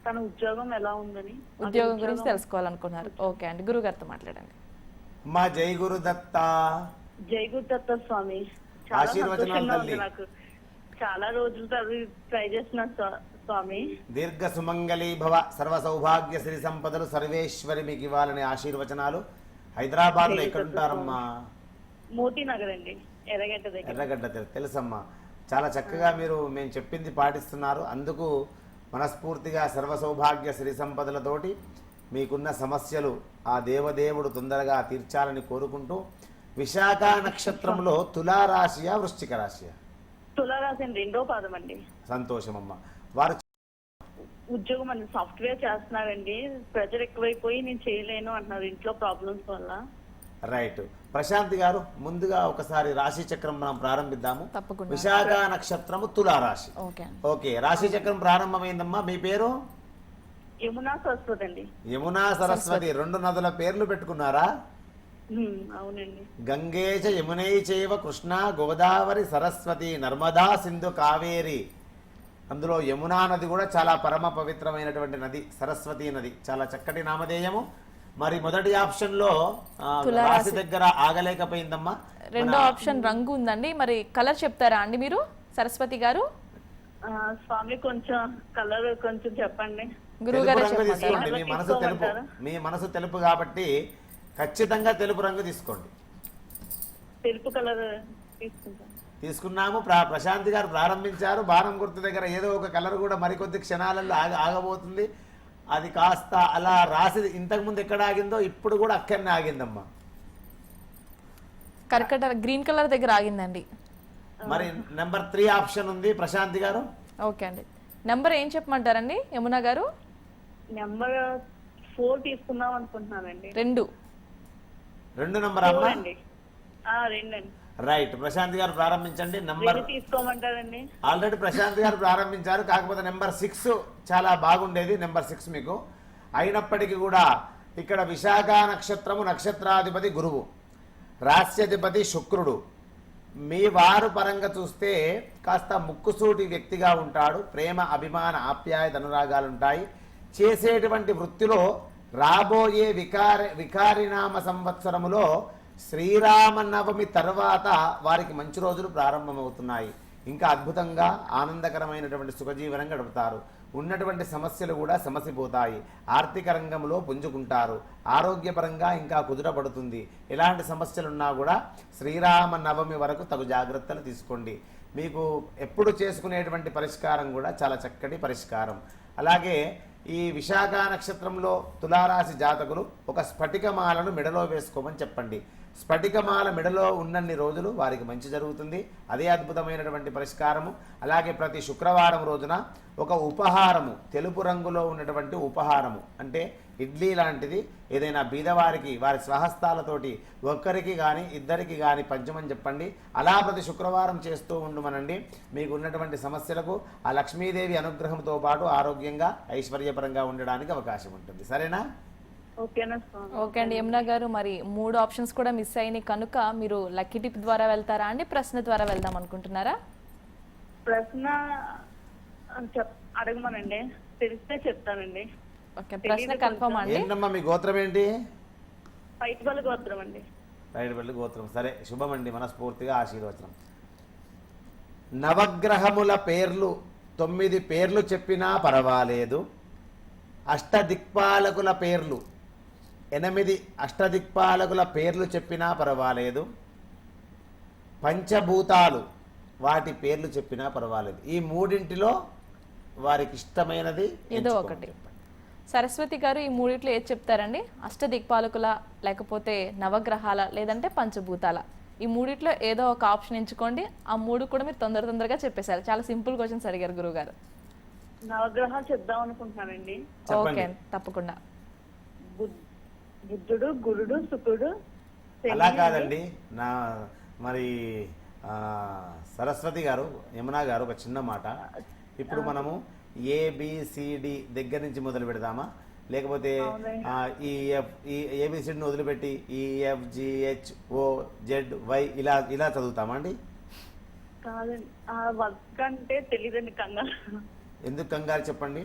తన ఉద్యోగం ఎలా ఉందని. ఉద్యోగం గురించి తెలుసుకోవాలనుకున్నారు. ఓకే అండి, గురుగారితో మాట్లాడండి. మా జై గురుదత్త. జై గురుదత్త స్వామి. చాలా సంతోషంగా ఉంది నాకు. చాలా రోజులు ట్రై చేస్తున్నా స్వామి. దీర్ఘ సుమంగళీ భవ, సర్వ సౌభాగ్య శ్రీ సంపదలు సర్వేశ్వరి మీకు ఇవ్వాలనే ఆశీర్వచనాలు. హైదరాబాద్ లో ఎక్కడుంటారమ్మా? మోతీ నగర్ అండి, ఎర్రగడ్డ దగ్గర. ఎర్రగడ్డ తెలుసమ్మా. చాలా చక్కగా మీరు మేము చెప్పింది పాటిస్తున్నారు. అందుకు మనస్ఫూర్తిగా సర్వ సౌభాగ్య శ్రీ సంపదలతోటి మీకున్న సమస్యలు ఆ దేవదేవుడు తొందరగా తీర్చాలని కోరుకుంటూ, విశాఖ నక్షత్రంలో తులారాశియా వృశ్చిక రాశియా? తులారాశి అండి, 2వ పాదం అండి. సంతోషమమ్మ. వారు ఉద్యోగం అండి, సాఫ్ట్వేర్ చేస్తున్నారండి. ప్రెజర్ ఎక్కువైపోయి నేను చేయలేను అంటున్నారు ఇంట్లో ప్రాబ్లమ్స్ వల్ల. రైట్. ప్రశాంతి గారు, ముందుగా ఒకసారి రాశి చక్రం మనం ప్రారంభిద్దాము. తప్పకుండా. విశాఖ నక్షత్రము తులారాశి. ఓకే ఓకే, రాశి చక్రం ప్రారంభమైందమ్మా. మీ పేరు? యమునా సరస్వతి అండి. యమునా సరస్వతి. 2 నదుల పేర్లు పెట్టుకున్నారా? అవునండి. గంగేచ యమునై చైవ కృష్ణ గోదావరి సరస్వతి నర్మదా సింధు కావేరి. అందులో యమునా నది కూడా చాలా పరమ పవిత్రమైనటువంటి నది, సరస్వతి నది. చాలా చక్కటి నామధేయము. మరి మొదటి ఆప్షన్ లో రాశి దగ్గర ఆగలేకపోయిందమ్మా. 2వ ఆప్షన్ రంగు ఉందండి, మరి కలర్ చెప్తారా అండి మీరు సరస్వతి గారు? స్వామి కొంచెం కలర్ కొంచెం చెప్పండి. గురువు తెలుపు గారు రంగు చెప్పండి. తీసుకోండి. మీ మనసు తెలుపు, మీ మనసు తెలుపు కాబట్టి ఖచ్చితంగా తెలుపు రంగు తీసుకోండి. తెలుపు కలర్ తీసుకుంటాను. తీసుకున్నాము. ప్రశాంతి గారు ప్రారంభించారు. బాణం గుర్తు దగ్గర ఏదో ఒక కలర్ కూడా మరికొద్ది క్షణాలలో ఆగబోతుంది. అది కాస్త అలా రాసి ఇంతకుముందు ఎక్కడ ఆగిందో ఇప్పుడు కూడా అక్కడనే ఆగిందమ్మా. కర్కట గ్రీన్ కలర్ దగ్గర ఆగిందండి. మరి నెంబర్ 3 ఆప్షన్ ఉంది ప్రశాంతి గారు. ఓకే అండి, నెంబర్ ఏం చెప్పమంటారండి యమున గారు? నెంబర్ 4 తీసుకుందాం అనుకుంటున్నానండి. 2 నెంబర్ అమ్మా. 2 అండి. 2 అండి. రైట్. ప్రశాంతి గారు ప్రారంభించండి. నంబర్ తీసుకోమంటారండి. ఆల్రెడీ ప్రశాంతి గారు ప్రారంభించారు, కాకపోతే నెంబర్ 6 చాలా బాగుండేది. నెంబర్ 6 మీకు అయినప్పటికీ కూడా ఇక్కడ విశాఖ నక్షత్రము, నక్షత్రాధిపతి గురువు, రాస్యాధిపతి శుక్రుడు. మీ వారు పరంగా చూస్తే కాస్త ముక్కుసూటి వ్యక్తిగా ఉంటాడు. ప్రేమ, అభిమాన, ఆప్యాయత, అనురాగాలు ఉంటాయి. చేసేటువంటి వృత్తిలో రాబోయే వికారినామ సంవత్సరములో శ్రీరామనవమి తర్వాత వారికి మంచి రోజులు ప్రారంభమవుతున్నాయి. ఇంకా అద్భుతంగా ఆనందకరమైనటువంటి సుఖజీవనం గడుపుతారు. ఉన్నటువంటి సమస్యలు కూడా సమసిపోతాయి. ఆర్థిక రంగంలో పుంజుకుంటారు. ఆరోగ్యపరంగా ఇంకా కుదురపడుతుంది. ఎలాంటి సమస్యలున్నా కూడా శ్రీరామనవమి వరకు తగు జాగ్రత్తలు తీసుకోండి. మీకు ఎప్పుడు చేసుకునేటువంటి పరిష్కారం కూడా చాలా చక్కటి పరిష్కారం. అలాగే ఈ విశాఖ నక్షత్రంలో తులారాశి జాతకులు ఒక స్ఫటికమాలను మెడలో వేసుకోమని చెప్పండి. స్ఫటికమాల మెడలో ఉన్నన్ని రోజులు వారికి మంచి జరుగుతుంది. అదే అద్భుతమైనటువంటి పరిష్కారము. అలాగే ప్రతి శుక్రవారం రోజున ఒక ఉపహారము, తెలుపు రంగులో ఉన్నటువంటి ఉపహారము అంటే ఇడ్లీ లాంటిది ఏదైనా బీదవారికి వారి స్వహస్తాలతోటి ఒక్కరికి కానీ ఇద్దరికి కానీ పంచమని చెప్పండి. అలా ప్రతి శుక్రవారం చేస్తూ ఉండమనండి. మీకు ఉన్నటువంటి సమస్యలకు ఆ లక్ష్మీదేవి అనుగ్రహంతో పాటు ఆరోగ్యంగా ఐశ్వర్యపరంగా ఉండడానికి అవకాశం ఉంటుంది. సరేనా? ఓకే అండి యమున గారు, మరి 3 ఆప్షన్స్ కూడా మిస్ అయినాయి కనుక మీరు లక్కీ టిప్ ద్వారా వెళ్తారా అండి, ప్రశ్న ద్వారా వెళ్దాం అనుకుంటున్నారా? ప్రశ్న అడగమనండి, తెలిస్తే చెప్తానండి. ఓకే, ప్రశ్న కన్ఫర్మ్ అండి. ఏంటమ్మా మీ గోత్రం ఏంటి? పైట్బల్ గోత్రం అండి. పైట్బల్ గోత్రం. సరే, శుభమండి. మనస్ఫూర్తిగా ఆశీర్వచనం. నవగ్రహముల పేర్లు 9 పేర్లు చెప్పినా పర్వాలేదు. అష్టదిక్పాలకుల పేర్లు 8 అష్టదిక్పాలకుల పేర్లు చెప్పినా పర్వాలేదు. పంచభూతాలు వాటి పేర్లు చెప్పినా పర్వాలేదు. ఈ 3 వారికి ఇష్టమైనది ఏదో ఒకటి. సరస్వతి గారు, ఈ 3 ఏది చెప్తారండి? అష్టదిక్పాలకుల, లేకపోతే నవగ్రహాల, లేదంటే పంచభూతాల? ఈ 3 ఏదో ఒక ఆప్షన్ ఎంచుకోండి. ఆ 3 కూడా మీరు తొందరగా చెప్పేశారు. చాలా సింపుల్ క్వశ్చన్స్ అడిగారు గురువు గారు. నవగ్రహాలు చెప్దాం అనుకుంటున్నానండి. ఓకే, తప్పకుండా. బుద్ధుడు, గురుడు, శుక్రుడు. అలా కాదండి. మరి సరస్వతి గారు, యమునా గారు, ఒక చిన్న మాట. ఇప్పుడు మనము ఏబిసిడి దగ్గర నుంచి మొదలు పెడదామా, లేకపోతే ఈ ఏబిసిడిని వదిలిపెట్టి EFGHOZY ఇలా చదువుతామా అండి? కాదండి, వర్క్ అంటే తెలియదండి. కంగారు. ఎందుకు కంగారు చెప్పండి.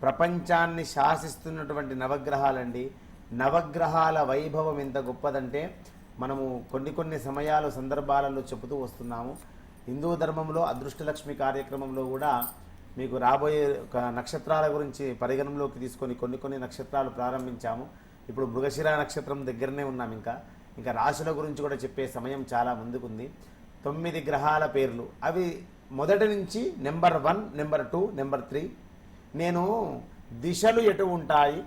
ప్రపంచాన్ని శాసిస్తున్నటువంటి నవగ్రహాలండి. నవగ్రహాల వైభవం ఎంత గొప్పదంటే మనము కొన్ని సమయాలు సందర్భాలలో చెబుతూ వస్తున్నాము. హిందూ ధర్మంలో అదృష్టలక్ష్మి కార్యక్రమంలో కూడా మీకు రాబోయే నక్షత్రాల గురించి పరిగణనలోకి తీసుకొని కొన్ని నక్షత్రాలు ప్రారంభించాము. ఇప్పుడు మృగశిర నక్షత్రం దగ్గరనే ఉన్నాం. ఇంకా రాశుల గురించి కూడా చెప్పే సమయం చాలా ముందుకుంది. 9 గ్రహాల పేర్లు అవి మొదటి నుంచి నెంబర్ 1, నెంబర్ 2, నెంబర్ 3. నేను దిశలు ఎటు ఉంటాయి,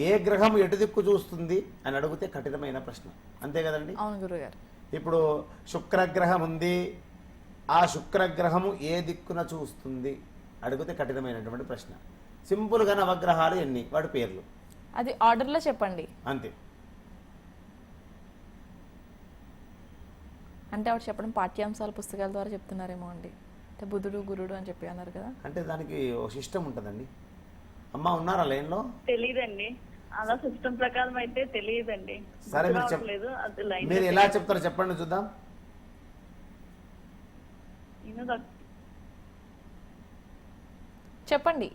ఏ గ్రహం ఎటు దిక్కు చూస్తుంది అని అడిగితే కఠినమైన ప్రశ్న, అంతే కదండి. అవును గురుగారు. ఇప్పుడు శుక్రగ్రహం ఉంది, ఆ శుక్రగ్రహము ఏ దిక్కున చూస్తుంది అడిగితే కఠినమైనటువంటి ప్రశ్న. సింపుల్గా నవగ్రహాలు ఎన్ని, వాటి పేర్లు అది ఆర్డర్లో చెప్పండి. అంతే. అంటే ఆవిడ చెప్పడం పాఠ్యాంశాల పుస్తకాల ద్వారా చెప్తున్నారేమో అండి. అంటే బుధుడు గురుడు అని చెప్పి అన్నారు కదా. అంటే దానికి ఒక సిస్టమ్ ఉంటుందండి. అమ్మ ఉన్నారా లైన్లో? తెలియదండి, అలా సిస్టమ్ ప్రకారం అయితే తెలియదండి. సరే మీరు రావట్లేదు, అది లైన్ మీరు ఎలా చెప్తారో చెప్పండి చూద్దాం. చెప్పండి.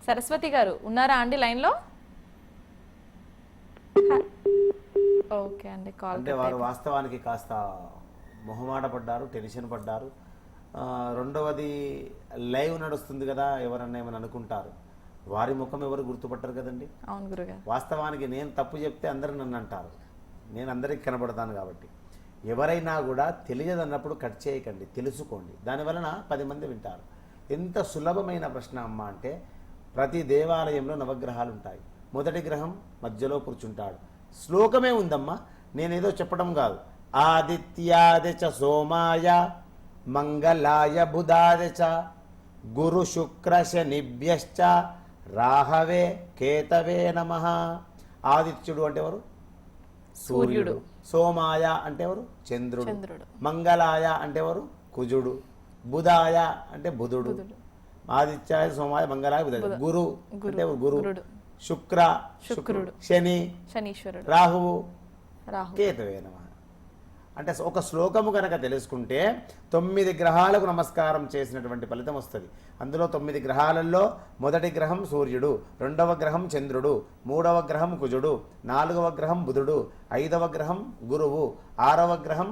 సరస్వతి గారు ఉన్నారా అండి లైన్లో? ఓకే అండి, కాల్ అంటే వారు వాస్తవానికి కాస్త మొహమాట పడ్డారు, టెన్షన్ పడ్డారు. రెండవది లైవ్ నడుస్తుంది కదా, ఎవరన్నా ఏమని అనుకుంటారు, వారి ముఖం ఎవరు గుర్తుపట్టరు కదండి. అవును గురుగారు. వాస్తవానికి నేను తప్పు చెప్తే అందరూ నన్ను అంటారు, నేను అందరికి కనబడతాను కాబట్టి ఎవరైనా కూడా తెలియదన్నప్పుడు కట్ చేయకండి, తెలుసుకోండి, దానివలన 10 మంది వింటారు. ఎంత సులభమైన ప్రశ్న అమ్మ అంటే, ప్రతి దేవాలయంలో నవగ్రహాలు ఉంటాయి. మొదటి గ్రహం మధ్యలో కూర్చుంటాడు. శ్లోకమే ఉందమ్మా, నేనేదో చెప్పడం కాదు. ఆదిత్యాది చ సోమాయ మంగళాయ బుధాది చ గురు శుక్ర శనిభ్యశ్చ రాహవే కేతవే నమః. ఆదిత్యుడు అంటే ఎవరు? సూర్యుడు. సోమాయ అంటే ఎవరు? చంద్రుడు. మంగళాయ అంటే ఎవరు? కుజుడు. బుధాయ అంటే బుధుడు. ఆదిత్యాయ సోమాయ మంగళాయ బుధ. గురు అంటే ఎవరు? గురు. శుక్రుడు. శనీశ్వరుడు. రాహువు కేతవే నమః. అంటే ఒక శ్లోకము కనుక తెలుసుకుంటే 9 గ్రహాలకు నమస్కారం చేసినటువంటి ఫలితం వస్తుంది. అందులో 9 గ్రహాలలో మొదటి గ్రహం సూర్యుడు, రెండవ గ్రహం చంద్రుడు, మూడవ గ్రహం కుజుడు, నాలుగవ గ్రహం బుధుడు, 5వ గ్రహం గురువు, 6వ గ్రహం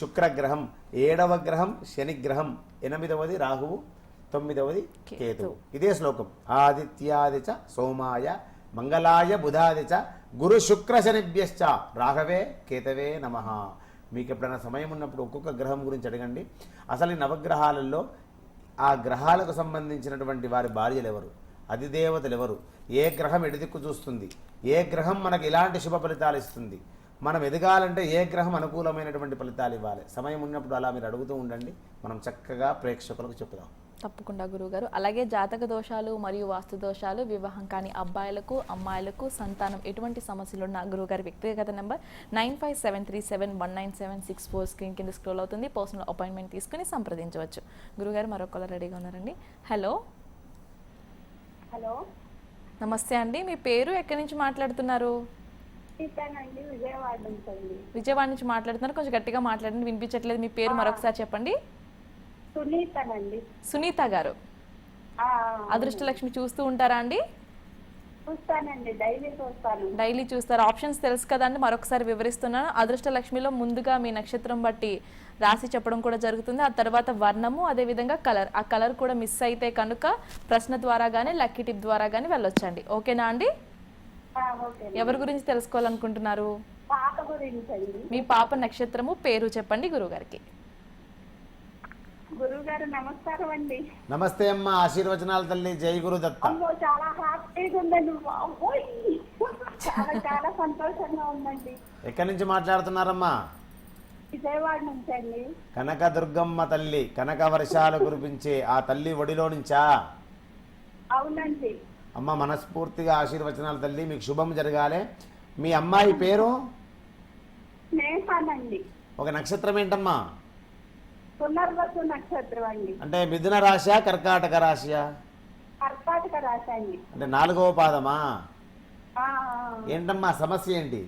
శుక్రగ్రహం, 7వ గ్రహం శనిగ్రహం, 8వది రాహువు, 9వది కేతువు. ఇదే శ్లోకం. ఆదిత్యాది చ సోమాయ మంగళాయ బుధాది చ గురు శుక్ర శనిభ్యశ్చ రాహవే కేతవే నమః. మీకు ఎప్పుడైనా సమయం ఉన్నప్పుడు ఒక్కొక్క గ్రహం గురించి అడగండి. అసలు ఈ నవగ్రహాలలో ఆ గ్రహాలకు సంబంధించినటువంటి వారి భార్యలు ఎవరు, అధిదేవతలు ఎవరు, ఏ గ్రహం ఎడదిక్కు చూస్తుంది, ఏ గ్రహం మనకు ఇలాంటి శుభ ఫలితాలు ఇస్తుంది, మనం ఎదగాలంటే ఏ గ్రహం అనుకూలమైనటువంటి ఫలితాలు ఇవ్వాలి. సమయం ఉన్నప్పుడు అలా మీరు అడుగుతూ ఉండండి, మనం చక్కగా ప్రేక్షకులకు చెప్దాం. తప్పకుండా గురువుగారు. అలాగే జాతక దోషాలు మరియు వాస్తు దోషాలు, వివాహం కాని అబ్బాయిలకు అమ్మాయిలకు సంతానం ఎటువంటి సమస్యలున్న గురువుగారి వ్యక్తిగత నెంబర్ 9573719764 స్క్రీన్ కింద స్క్రోల్ అవుతుంది. పర్సనల్ అపాయింట్మెంట్ తీసుకుని సంప్రదించవచ్చు. గురుగారు మరొక కాలర్ రెడీగా ఉన్నారండి. హలో. హలో నమస్తే అండి, మీ పేరు, ఎక్కడి నుంచి మాట్లాడుతున్నారు? విజయవాడ నుంచి. విజయవాడ నుంచి మాట్లాడుతున్నారు, కొంచెం గట్టిగా మాట్లాడండి, వినిపించట్లేదు. మీ పేరు మరొకసారి చెప్పండి. సునీత గారు. అదృష్టలక్ష్మి చూస్తూ ఉంటారా అండి? చూస్తానండి, డైలీ చూస్తాను. డైలీ చూస్తారు. ఆప్షన్స్ తెలుసు కదండి, మరొకసారి వివరిస్తున్నాను. అదృష్టలక్ష్మిలో ముందుగా మీ నక్షత్రం బట్టి రాసి చెప్పడం కూడా జరుగుతుంది. ఆ తర్వాత వర్ణము, అదేవిధంగా కలర్. ఆ కలర్ కూడా మిస్ అయితే కనుక ప్రశ్న ద్వారా కానీ లక్కీ టిప్ ద్వారా కానీ వెళ్ళొచ్చండి. ఓకేనా అండి? ఎవరి గురించి తెలుసుకోవాలనుకుంటున్నారు? పాప గురించి. మీ పాప నక్షత్రము పేరు చెప్పండి గురువుగారికి. గురుగారు నమస్కారం అండి. నమస్తే అమ్మ, ఆశీర్వచనాలు తల్లి. జై గురుదత్త. చాలా హ్యాపీగా ఉందండి, చాలా చాలా సంతోషంగా ఉందండి. ఎక్కడి నుంచి మాట్లాడుతున్నారమ్మా? విజయవాడ నుంచి అండి. కనకదుర్గమ్మ తల్లి, కనక వర్షాలు కురిపించే ఆ తల్లి ఒడిలో నుంచా? అవునండి. అమ్మ మనస్ఫూర్తిగా ఆశీర్వచనాలు తల్లి, మీకు శుభం జరగాలి. మీ అమ్మాయి పేరు? స్నేహానండి. ఒక నక్షత్రం ఏంటమ్మా? పునర్వసు నక్షత్రం అండి. అంటే మిథున రాశా కర్కాటక రాశియా? కర్కాటక రాశి అండి. అంటే 4వ పాదమా? ఏంటమ్మా సమస్య ఏంటి?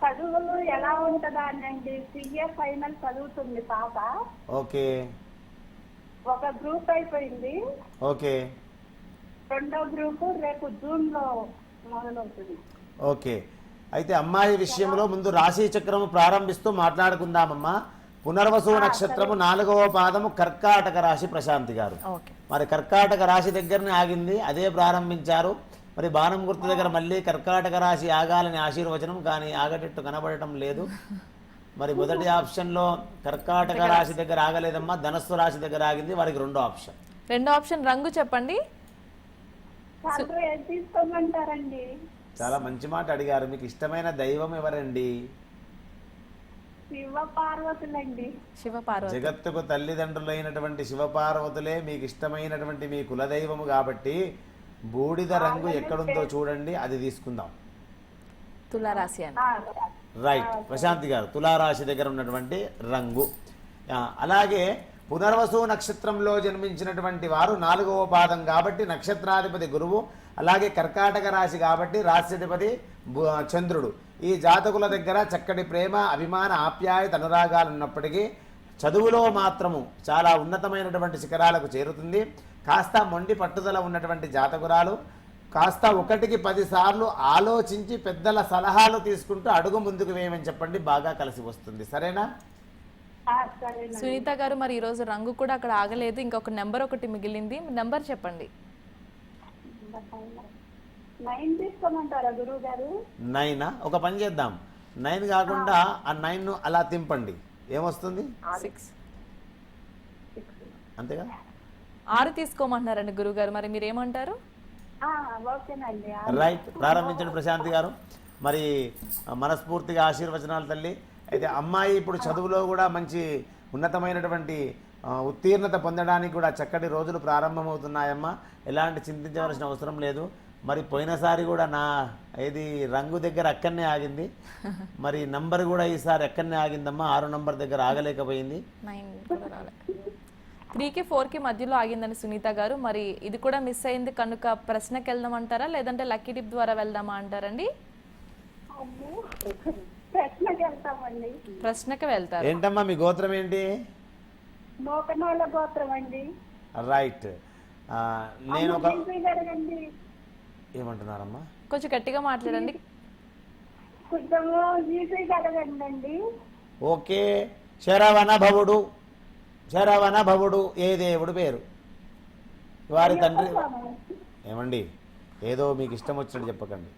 చదువులు ఎలా ఉంటుందా అండి? CA ఫైనల్ చదువుతుంది పాప. ఓకే. ఒక గ్రూప్ అయిపోయింది. ఓకే. రెండో గ్రూప్ రేపు జూన్ లో మొదలవుతుంది. ఓకే. అయితే అమ్మాయి విషయంలో ముందు రాశి చక్రము ప్రారంభిస్తూ మాట్లాడుకుందామమ్మా. పునర్వసు నక్షత్రము 4వ పాదము కర్కాటక రాశి. ప్రశాంతి గారు మరి కర్కాటక రాశి దగ్గరనే ఆగింది, అదే ప్రారంభించారు. మరి బాణం గుర్తు దగ్గర మళ్ళీ కర్కాటక రాశి ఆగాలని ఆశీర్వచనం, కానీ ఆగటట్టు కనబడటం లేదు. మరి మొదటి ఆప్షన్లో కర్కాటక రాశి దగ్గర ఆగలేదమ్మా, ధనస్సు రాశి దగ్గర ఆగింది. వారికి రెండో ఆప్షన్. రెండో ఆప్షన్ రంగు చెప్పండి. డాక్టర్ ఏది తీసుకోమంటారండి? చాలా మంచి మాట అడిగారు. మీకు ఇష్టమైన దైవం ఎవరండి? శివ పార్వతులండి. శివపార్వతి. జగత్తుకు తల్లిదండ్రులైనటువంటి శివపార్వతులే మీకు ఇష్టమైనటువంటి మీ కులదైవము కాబట్టి బూడిద రంగు ఎక్కడుందో చూడండి, అది తీసుకుందాం. తులారాశి అండి. రైట్ ప్రశాంతి గారు, తులారాశి దగ్గర ఉన్నటువంటి రంగు. అలాగే పునర్వసు నక్షత్రంలో జన్మించినటువంటి వారు 4వ పాదం కాబట్టి నక్షత్రాధిపతి గురువు, అలాగే కర్కాటక రాశి కాబట్టి రాశ్యాధిపతి చంద్రుడు. ఈ జాతకుల దగ్గర చక్కటి ప్రేమ, అభిమాన, ఆప్యాయత, అనురాగాలు ఉన్నప్పటికీ చదువులో మాత్రము చాలా ఉన్నతమైనటువంటి శిఖరాలకు చేరుతుంది. కాస్త మొండి పట్టుదల ఉన్నటువంటి జాతకురాలు, కాస్త 1కి 10 సార్లు ఆలోచించి పెద్దల సలహాలు తీసుకుంటూ అడుగు ముందుకు వేయమని చెప్పండి, బాగా కలిసి వస్తుంది. సరేనా? సరేనండి. సునీత గారు, మరి ఈరోజు రంగు కూడా అక్కడ ఆగలేదు, ఇంకొక నెంబర్ ఒకటి మిగిలింది. నెంబర్ చెప్పండి. 9 తీసుకోమంటారా గురువు గారు? 9. ఒక పని చేద్దాం, 9 కాకుండా ఆ 9ను అలా తింపండి, ఏమొస్తుంది? 6. అంతేగా? 6 తీసుకోమంటున్నారండి గురుగారు, మరి మీరేమంటారు? ఓకేనండి. రైట్, ప్రారంభించండి ప్రశాంతి గారు. మరి మనస్ఫూర్తిగా ఆశీర్వచనాలు తల్లి. అయితే అమ్మాయి ఇప్పుడు చదువులో కూడా మంచి ఉన్నతమైనటువంటి ఉత్తీర్ణత పొందడానికి కూడా చక్కటి రోజులు ప్రారంభమవుతున్నాయమ్మా. ఎలాంటి చింతించవలసిన అవసరం లేదు. మరి పోయినసారి కూడా నా ఏది రంగు దగ్గర అక్కడనే ఆగింది, మరి నంబర్ కూడా ఈసారి ఎక్కడనే ఆగిందమ్మా. 6 నంబర్ దగ్గర ఆగలేకపోయింది. 9 కూడా రాలే. 3కి 4కి మధ్యలో ఆగిందండి సునీత గారు. మరి ఇది కూడా మిస్ అయింది కనుక ప్రశ్నకి వెళ్దామంటారా, లేదంటే లక్కీ టిప్ ద్వారా వెళ్దామా అంటారండి? ప్రశ్నకి వెళ్తామండి. ప్రశ్నకి వెళ్తారు. ఏంటమ్మా మీ గోత్రం ఏంటి? మోకనోళ్ళ గోత్రం అండి. రైట్. నేను ఒక జరగండి. ఏమంటున్నారమ్మా? కొంచెం గట్టిగా మాట్లాడండి. కొంచెము ఈజీ జరగండి. ఓకే. శరవణ భవుడు. శరవణ భవుడు ఏ దేవుడు పేరు? వారి తండ్రి ఏమండి? ఏదో మీకు ఇష్టం వచ్చినట్టు చెప్పకండి,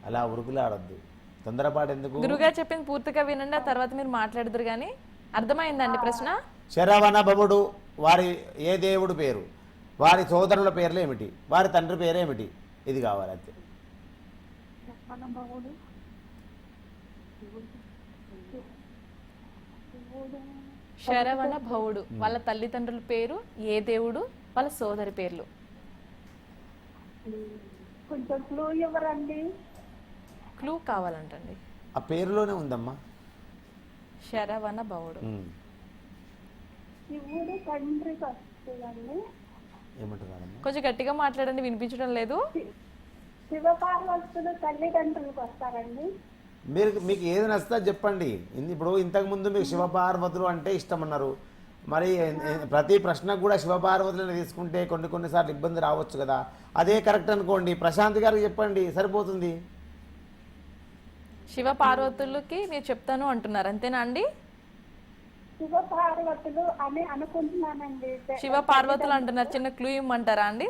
అలా ఉరుకులాడద్దు, తొందరపాటు ఎందుకు? గురుగారు చెప్పింది పూర్తిగా వినండి, ఆ తర్వాత మీరు మాట్లాడుదురు కానీ. అర్థమైందండి ప్రశ్న? శరవణ భవుడు వారి ఏ దేవుడు పేరు? వారి సోదరుల పేర్లు ఏమిటి? వారి తండ్రి పేరు ఏమిటి? ఇది కావాలి అంతే. శరవణ భవుడు వాళ్ళ తల్లిదండ్రుల పేరు, ఏ దేవుడు, వాళ్ళ సోదరి పేర్లు. కొంచెం క్లూ ఇవ్వరండి. క్లూ కావాలంటండి. ఆ పేరులోనే ఉందమ్మా. శరవణ భవుడు. శివుడు తండ్రికి వస్తుందండి. ఏమంటున్నారమ్మా? కొంచెం గట్టిగా మాట్లాడండి, వినిపించడం లేదు. శివపార్వతులు తల్లిదండ్రులకు వస్తారండి. మీకు ఏది నచ్చితే చెప్పండి. ఇప్పుడు ఇంతకుముందు మీకు శివపార్వతులు అంటే ఇష్టం అన్నారు, మరి ప్రతి ప్రశ్నకు కూడా శివపార్వతులను తీసుకుంటే కొన్నిసార్లు ఇబ్బంది రావచ్చు కదా. అదే కరెక్ట్ అనుకోండి, ప్రశాంత్ గారికి చెప్పండి, సరిపోతుంది. శివ పార్వతులకి మీరు చెప్తాను అంటున్నారు, అంతేనా అండి? శివపార్వతులు అని అనుకుంటున్నానండి. శివ పార్వతులు అంటున్నారు, చిన్న క్లూ ఇమ్మంటారా అండి?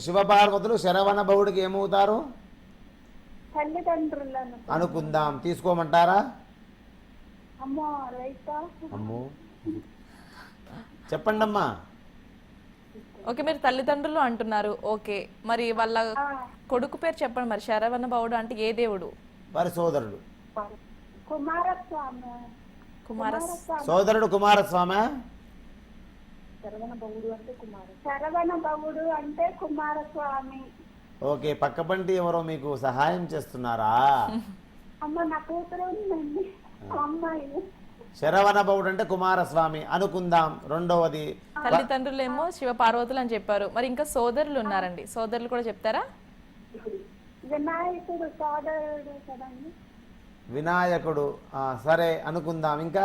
శివపార్వతులు శరవణ భవుడికి ఏమవుతారు? తల్లిదండ్రులను అనుకుందాం, తీసుకోమంటారా? అమ్మో రైతా. అమ్మో చెప్పండి అమ్మా. ఓకే, మీరు తల్లిదండ్రులు అంటున్నారు. ఓకే, మరి వాళ్ళ కొడుకు పేరు చెప్పండి. మరి శరవణ భవుడు అంటే ఏ దేవుడు? వారి సోదరుడు కుమారస్వామి. సోదరుడు కుమారస్వామి. శరవణ భవుడు అంటే కుమారస్వామి. ఓకే, పక్కపంటి ఎవరో మీకు సహాయం చేస్తున్నారా? అమ్మ నా కూతురు ఉందండి, అమ్మాయి. శరవణ భవుడు అంటే కుమారస్వామి అనుకుందాం. రెండవది తల్లిదండ్రులు ఏమో శివ పార్వతులు అని చెప్పారు, మరి ఇంకా సోదరులు ఉన్నారండి, సోదరులు కూడా చెప్తారా? వినాయకుడు సోదరుడు కదండి. వినాయకుడు, సరే అనుకుందాం. ఇంకా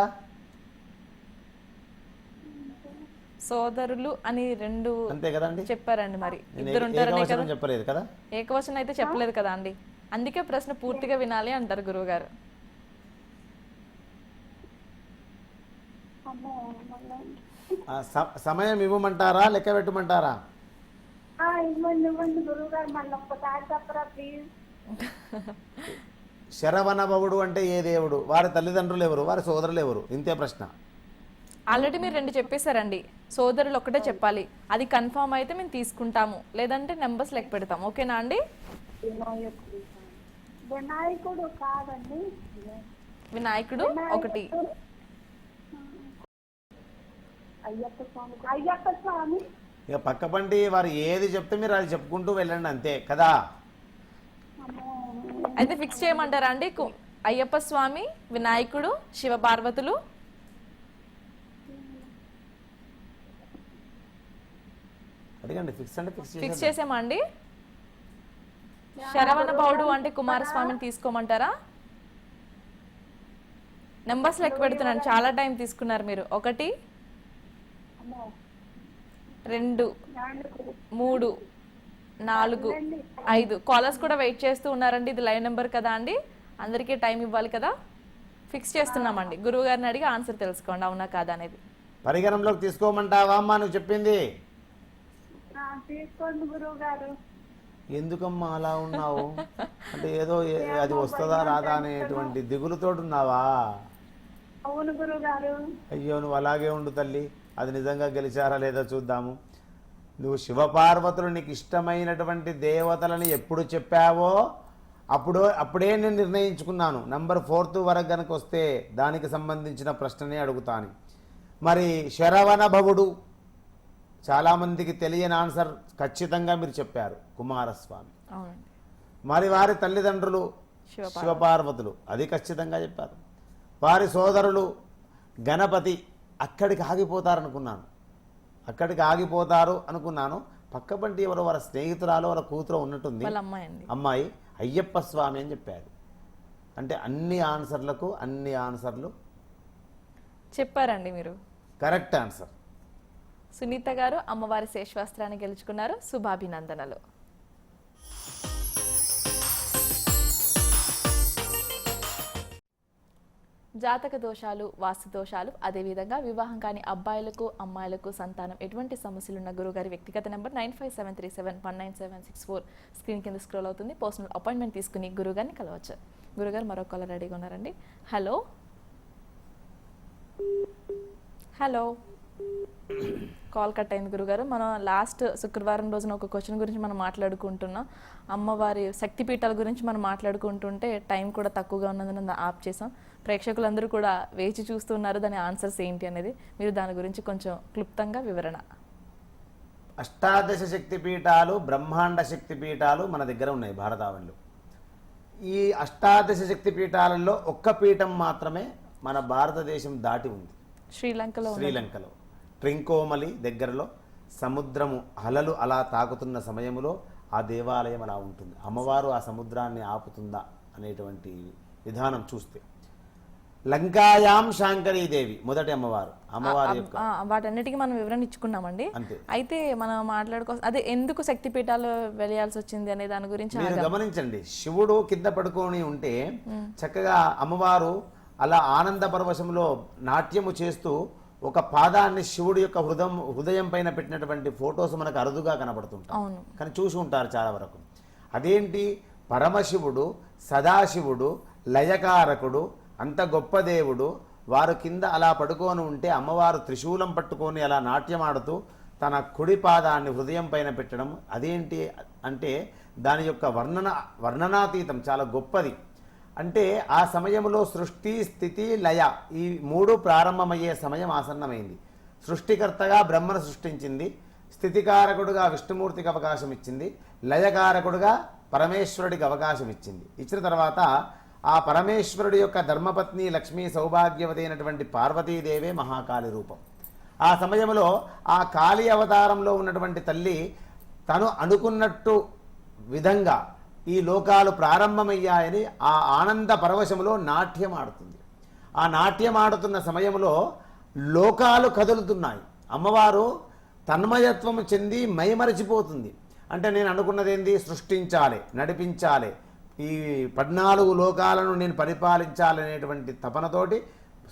సోదరులు అని 2 అంతే కదండి చెప్పారండి. మరి నేను ఇద్దరు ఉంటారనే కదా. ఏకవచనం చెప్పలేదు కదా. ఏకవచనం అయితే చెప్పలేదు కదా అండి, అందుకే ప్రశ్న పూర్తిగా వినాలి అంటారు గురువు గారు. సమయం ఇవ్వమంటారా, లెక్క పెట్టమంటారా? ఇవ్వండి గురువు గారు, మళ్ళీ ఒక్కసారి చెప్పరా ప్లీజ్. శరవణభవుడు అంటే ఏ దేవుడు, వారి తల్లిదండ్రులు ఎవరు, వారి సోదరులు ఎవరు, ఇంతే ప్రశ్న. ఆల్రెడీ మీరు 2 చెప్పేశారండి. సోదరులు ఒకటే చెప్పాలి. అది కన్ఫర్మ్ అయితే మేము తీసుకుంటాము, లేదంటే నెంబర్స్ లెక్క పెడతాం. ఓకేనా అండి? వినాయకుడు కాదండి, వినాయకుడు ఒకటి. అయ్యప్ప స్వామి. ఇక పక్కపంటి వారు ఏది చెప్తే మీరు అది చెప్పుకుంటూ వెళ్ళండి, అంతే కదా. అయితే ఫిక్స్ చేయమంటారా అండి? అయ్యప్ప స్వామి, వినాయకుడు, శివపార్వతులు. అడిగండి, ఫిక్స్ అంటే ఫిక్స్ చేసామా అండి? శరవణ భవుడు అంటే కుమారస్వామిని తీసుకోమంటారా? నెంబర్స్ లెక్క పెడుతున్నాను, చాలా టైం తీసుకున్నారు మీరు. 1 2 3 4 5 కాలర్స్ కూడా వెయిట్ చేస్తూ ఉన్నారండి. ఇది లైవ్ నెంబర్ కదా అండి, అందరికీ టైం ఇవ్వాలి కదా. ఫిక్స్ చేస్తున్నామండి. గురువు గారిని అడిగి ఆన్సర్ తెలుసుకోండి, అవునా కాదా అనేది. పరిగణంలోకి తీసుకోమంటావా అమ్మా నువ్వు చెప్పింది? తీసుకోండి గురువు గారు. ఎందుకమ్మా అలా ఉన్నావు? అంటే ఏదో అది వస్తుందా రాదా అనేటువంటి దిగులుతోటి ఉన్నావా? అవును గురువు గారు. అయ్యో నువ్వు అలాగే ఉండు తల్లి, అది నిజంగా గెలిచారా లేదా చూద్దాము. నువ్వు శివపార్వతులు నీకు ఇష్టమైనటువంటి దేవతలని ఎప్పుడు చెప్పావో అప్పుడే నేను నిర్ణయించుకున్నాను. నంబర్ 4 వరకు కనుక వస్తే దానికి సంబంధించిన ప్రశ్ననే అడుగుతాను. మరి శరవణ భవుడు చాలామందికి తెలియని ఆన్సర్ ఖచ్చితంగా మీరు చెప్పారు, కుమారస్వామి. అవునండి. మరి వారి తల్లిదండ్రులు శివపార్వతులు, అది ఖచ్చితంగా చెప్పారు. వారి సోదరులు గణపతి. అక్కడికి ఆగిపోతారు అనుకున్నాను. పక్కపంటి ఎవరో వారి స్నేహితురాలు వాళ్ళ కూతురు ఉన్నట్టుంది, అమ్మాయి అయ్యప్ప స్వామి అని చెప్పారు. అంటే అన్ని ఆన్సర్లు చెప్పారండి మీరు. Correct answer. సునీత గారు అమ్మవారి శేషవస్త్రాన్ని గెలుచుకున్నారు. శుభాభినందనలు. జాతక దోషాలు, వాస్తు దోషాలు, అదేవిధంగా వివాహం కాని అబ్బాయిలకు అమ్మాయిలకు సంతానం ఎటువంటి సమస్యలున్న గురుగారి వ్యక్తిగత నెంబర్ 9573719764 స్క్రీన్ కింద స్క్రోల్ అవుతుంది. పర్సనల్ అపాయింట్మెంట్ తీసుకుని గురుగారిని కలవచ్చు. గురుగారు మరో కాలర్ రెడీగా ఉన్నారండి. హలో హలో కాల్ కట్ అయింది గురుగారు. మనం లాస్ట్ శుక్రవారం రోజున ఒక క్వశ్చన్ గురించి మనం మాట్లాడుకుంటున్నాం. అమ్మవారి శక్తిపీఠాల గురించి మనం మాట్లాడుకుంటుంటే టైం కూడా తక్కువగా ఉన్నదని ఆప్ చేసాం. ప్రేక్షకులందరూ కూడా వేచి చూస్తున్నారు దాని ఆన్సర్స్ ఏంటి అనేది. మీరు దాని గురించి కొంచెం క్లుప్తంగా వివరణ. అష్టాదశ శక్తిపీఠాలు, బ్రహ్మాండ శక్తిపీఠాలు మన దగ్గర ఉన్నాయి భారతావనిలో. ఈ అష్టాదశ శక్తిపీఠాలలో ఒక్క పీఠం మాత్రమే మన భారతదేశం దాటి ఉంది, శ్రీలంకలో. ట్రింకోమలి దగ్గరలో సముద్రము అలలు అలా తాకుతున్న సమయంలో ఆ దేవాలయం అలా ఉంటుంది. అమ్మవారు ఆ సముద్రాన్ని ఆపుతుందా అనేటువంటి విధానం చూస్తే లంకాయాం శాంకరీదేవి మొదటి అమ్మవారి యొక్క వాటన్నిటికీ మనం వివరణ ఇచ్చుకున్నామండి. అయితే మనం అదే ఎందుకు శక్తిపీఠాలు వెళ్ళాల్సి వచ్చింది అనే దాని గురించి మీరు గమనించండి. శివుడు కింద పడుకొని ఉంటే చక్కగా అమ్మవారు అలా ఆనంద పరవశంలో నాట్యము చేస్తూ ఒక పాదాన్ని శివుడి యొక్క హృదయం పైన పెట్టినటువంటి ఫొటోస్ మనకు అరుదుగా కనబడుతుంటాయి, కానీ చూసి ఉంటారు చాలా వరకు. అదేంటి, పరమశివుడు, సదాశివుడు, లయకారకుడు, అంత గొప్ప దేవుడు, వారు కింద అలా పడుకొని ఉంటే అమ్మవారు త్రిశూలం పట్టుకొని అలా నాట్యమాడుతూ తన కుడి పాదాన్ని హృదయం పైన పెట్టడం అదేంటి అంటే దాని యొక్క వర్ణనాతీతం, చాలా గొప్పది. అంటే ఆ సమయంలో సృష్టి, స్థితి, లయ ఈ 3 ప్రారంభమయ్యే సమయం ఆసన్నమైంది. సృష్టికర్తగా బ్రహ్మను సృష్టించింది, స్థితికారకుడుగా విష్ణుమూర్తికి అవకాశం ఇచ్చింది, లయకారకుడుగా పరమేశ్వరుడికి అవకాశం ఇచ్చింది. ఇచ్చిన తర్వాత ఆ పరమేశ్వరుడి యొక్క ధర్మపత్ని లక్ష్మీ సౌభాగ్యవతి అయినటువంటి పార్వతీదేవే మహాకాళి రూపం. ఆ సమయంలో ఆ కాళీ అవతారంలో ఉన్నటువంటి తల్లి తను అనుకున్నట్టు విధంగా ఈ లోకాలు ప్రారంభమయ్యాయని ఆ ఆనంద పరవశములో నాట్యం ఆడుతుంది. ఆ నాట్యం ఆడుతున్న సమయంలో లోకాలు కదులుతున్నాయి. అమ్మవారు తన్మయత్వము చెంది మైమరచిపోతుంది. అంటే నేను అనుకున్నది ఏంది, సృష్టించాలి, నడిపించాలి, ఈ 14 లోకాలను నేను పరిపాలించాలనేటువంటి తపనతోటి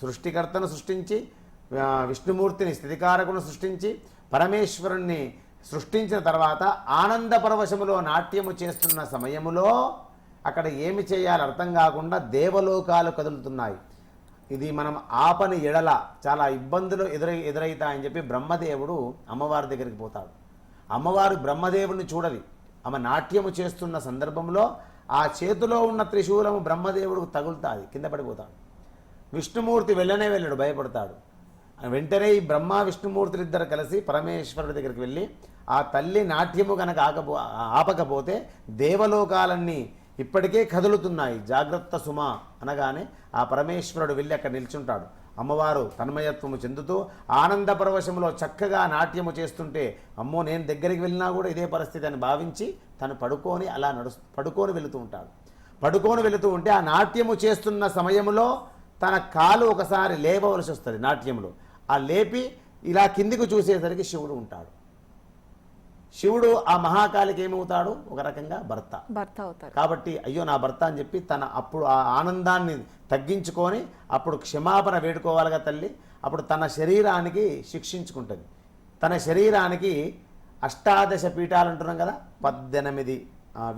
సృష్టికర్తను సృష్టించి, విష్ణుమూర్తిని స్థితికారకును సృష్టించి, పరమేశ్వరుణ్ణి సృష్టించిన తర్వాత ఆనంద పరవశములో నాట్యము చేస్తున్న సమయములో అక్కడ ఏమి చేయాలో అర్థం కాకుండా దేవలోకాలు కదులుతున్నాయి. ఇది మనం ఆపని ఎడల చాలా ఇబ్బందులు ఎదురైతాయని చెప్పి బ్రహ్మదేవుడు అమ్మవారి దగ్గరికి పోతాడు. అమ్మవారు బ్రహ్మదేవుడిని చూడది. ఆమె నాట్యము చేస్తున్న సందర్భంలో ఆ చేతిలో ఉన్న త్రిశూలము బ్రహ్మదేవుడికి తగులుతాది, కింద పడిపోతాడు. విష్ణుమూర్తి వెళ్ళాడు, భయపడతాడు. వెంటనే ఈ బ్రహ్మ విష్ణుమూర్తులు ఇద్దరు కలిసి పరమేశ్వరుడి దగ్గరికి వెళ్ళి ఆ తల్లి నాట్యము కనుక ఆపకపోతే దేవలోకాలన్నీ ఇప్పటికే కదులుతున్నాయి, జాగ్రత్త సుమ అనగానే ఆ పరమేశ్వరుడు వెళ్ళి అక్కడ నిల్చుంటాడు. అమ్మవారు తన్మయత్వము చెందుతూ ఆనంద పరవశంలో చక్కగా నాట్యము చేస్తుంటే, అమ్మో నేను దగ్గరికి వెళ్ళినా కూడా ఇదే పరిస్థితి అని భావించి తను పడుకొని అలా పడుకొని వెళుతూ ఉంటాడు. పడుకొని వెళుతూ ఉంటే ఆ నాట్యము చేస్తున్న సమయంలో తన కాలు ఒకసారి లేపవలసి వస్తుంది నాట్యంలో. ఆ లేపి ఇలా కిందికి చూసేసరికి శివుడు ఉంటాడు. శివుడు ఆ మహాకాళికి ఏమవుతాడు? ఒక రకంగా భర్త అవుతాడు. కాబట్టి అయ్యో నా భర్త అని చెప్పి తన అప్పుడు ఆ ఆనందాన్ని తగ్గించుకొని అప్పుడు క్షమాపణ వేడుకోవాలిగా తల్లి. అప్పుడు తన శరీరానికి శిక్షించుకుంటుంది. తన శరీరానికి 18 పీఠాలు అంటున్నాం కదా, 18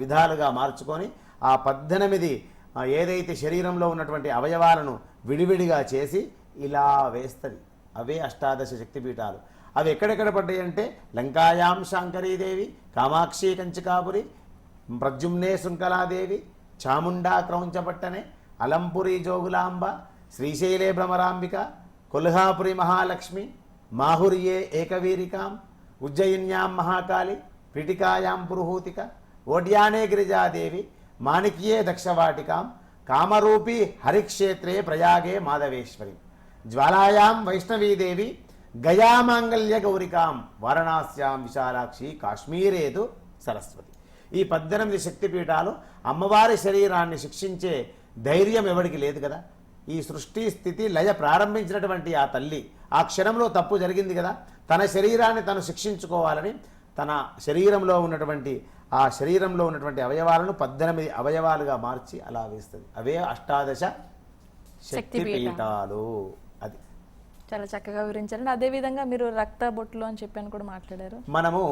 విధాలుగా మార్చుకొని ఆ 18 ఏదైతే శరీరంలో ఉన్నటువంటి అవయవాలను విడివిడిగా చేసి ఇలా వేస్తుంది. అవే 18 శక్తిపీఠాలు. అవి ఎక్కడెక్కడ పడ్డాయి అంటే లంకాయాం శాంకరీదేవి, కామాక్షి కంచికాపురి, ప్రద్యుమ్నే శృంఖలాదేవి, చాముండా క్రౌంచపట్టనే, అలంపురి జోగులాంబ, శ్రీశైలే భ్రమరాంబిక, కొల్హాపురి మహాలక్ష్మి, మాహుర్యే ఏకవీరికాం, ఉజ్జయిన్యాం మహాకాళి, పిటికాయాం పురుహూతిక, ఓడ్యానే గిరిజాదేవి, మాణిక్యే దక్షవాటికాం, కామరూపీ హరిక్షేత్రే ప్రయాగే మాధవేశ్వరి, జ్వాలాయాం వైష్ణవీదేవి, గయామాంగళ్య గౌరికాం, వారణాస్యాం విశాలాక్షి, కాశ్మీరేదు సరస్వతి. ఈ 18 శక్తిపీఠాలు అమ్మవారి శరీరాన్ని శిక్షించే ధైర్యం ఎవరికి లేదు కదా. ఈ సృష్టి స్థితి లయ ప్రారంభించినటువంటి ఆ తల్లి ఆ క్షణంలో తప్పు జరిగింది కదా, తన శరీరాన్ని తను శిక్షించుకోవాలని తన శరీరంలో ఉన్నటువంటి అవయవాలను 18 అవయవాలుగా మార్చి అలా వేస్తుంది. అవే 18 శక్తిపీఠాలు. అది చాలా చక్కగా వివరించారండి. అదేవిధంగా మీరు రక్త బొట్లు అని చెప్పని కూడా మాట్లాడారు. మనము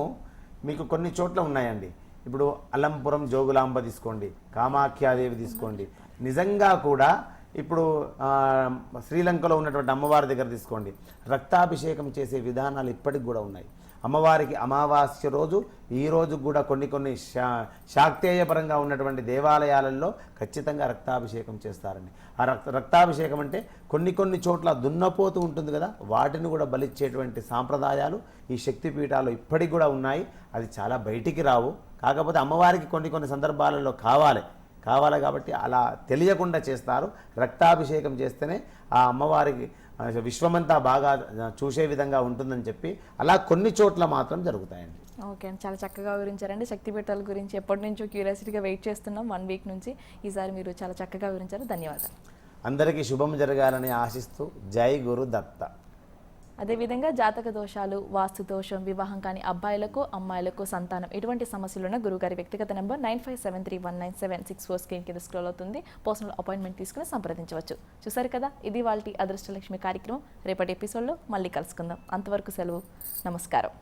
మీకు కొన్ని చోట్ల ఉన్నాయండి. ఇప్పుడు అలంపురం జోగులాంబ తీసుకోండి, కామాఖ్యాదేవి తీసుకోండి. నిజంగా కూడా ఇప్పుడు శ్రీలంకలో ఉన్నటువంటి అమ్మవారి దగ్గర తీసుకోండి, రక్తాభిషేకం చేసే విధానాలు ఇప్పటికి కూడా ఉన్నాయి. అమ్మవారికి అమావాస్య రోజు ఈ రోజు కూడా కొన్ని శాక్తేయపరంగా ఉన్నటువంటి దేవాలయాలలో ఖచ్చితంగా రక్తాభిషేకం చేస్తారండి. ఆ రక్తాభిషేకం అంటే కొన్ని చోట్ల దున్నపోతూ ఉంటుంది కదా, వాటిని కూడా బలిచ్చేటువంటి సాంప్రదాయాలు ఈ శక్తిపీఠాలు ఇప్పటికి కూడా ఉన్నాయి. అది చాలా బయటికి రావు. కాకపోతే అమ్మవారికి కొన్ని సందర్భాలలో కావాలి కాబట్టి అలా తెలియకుండా చేస్తారు. రక్తాభిషేకం చేస్తేనే ఆ అమ్మవారికి విశ్వమంతా బాగా చూసే విధంగా ఉంటుందని చెప్పి అలా కొన్ని చోట్ల మాత్రం జరుగుతాయండి. ఓకే అండి, చాలా చక్కగా వివరించారండి. శక్తిపీఠాల గురించి ఎప్పటి నుంచో క్యూరియాసిటీగా వెయిట్ చేస్తున్నాం, 1 వీక్ నుంచి. ఈసారి మీరు చాలా చక్కగా వివరించారు. ధన్యవాదాలు. అందరికీ శుభం జరగాలని ఆశిస్తూ జై గురు దత్త. అదేవిధంగా జాతక దోషాలు, వాస్తు దోషం, వివాహం కాని అబ్బాయిలకు అమ్మాయిలకు సంతానం ఎటువంటి సమస్యలున్న గురుగారి వ్యక్తిగత నెంబర్ 95731976 స్క్రీన్ కింద స్క్రోల్ అవుతుంది. పర్సనల్ అపాయింట్మెంట్ తీసుకుని సంప్రదించవచ్చు. చూసారు కదా, ఇది వాళ్ళ అదృష్టలక్ష్మి కార్యక్రమం. రేపటి ఎపిసోడ్లో మళ్ళీ కలుసుకుందాం. అంతవరకు సెలవు. నమస్కారం.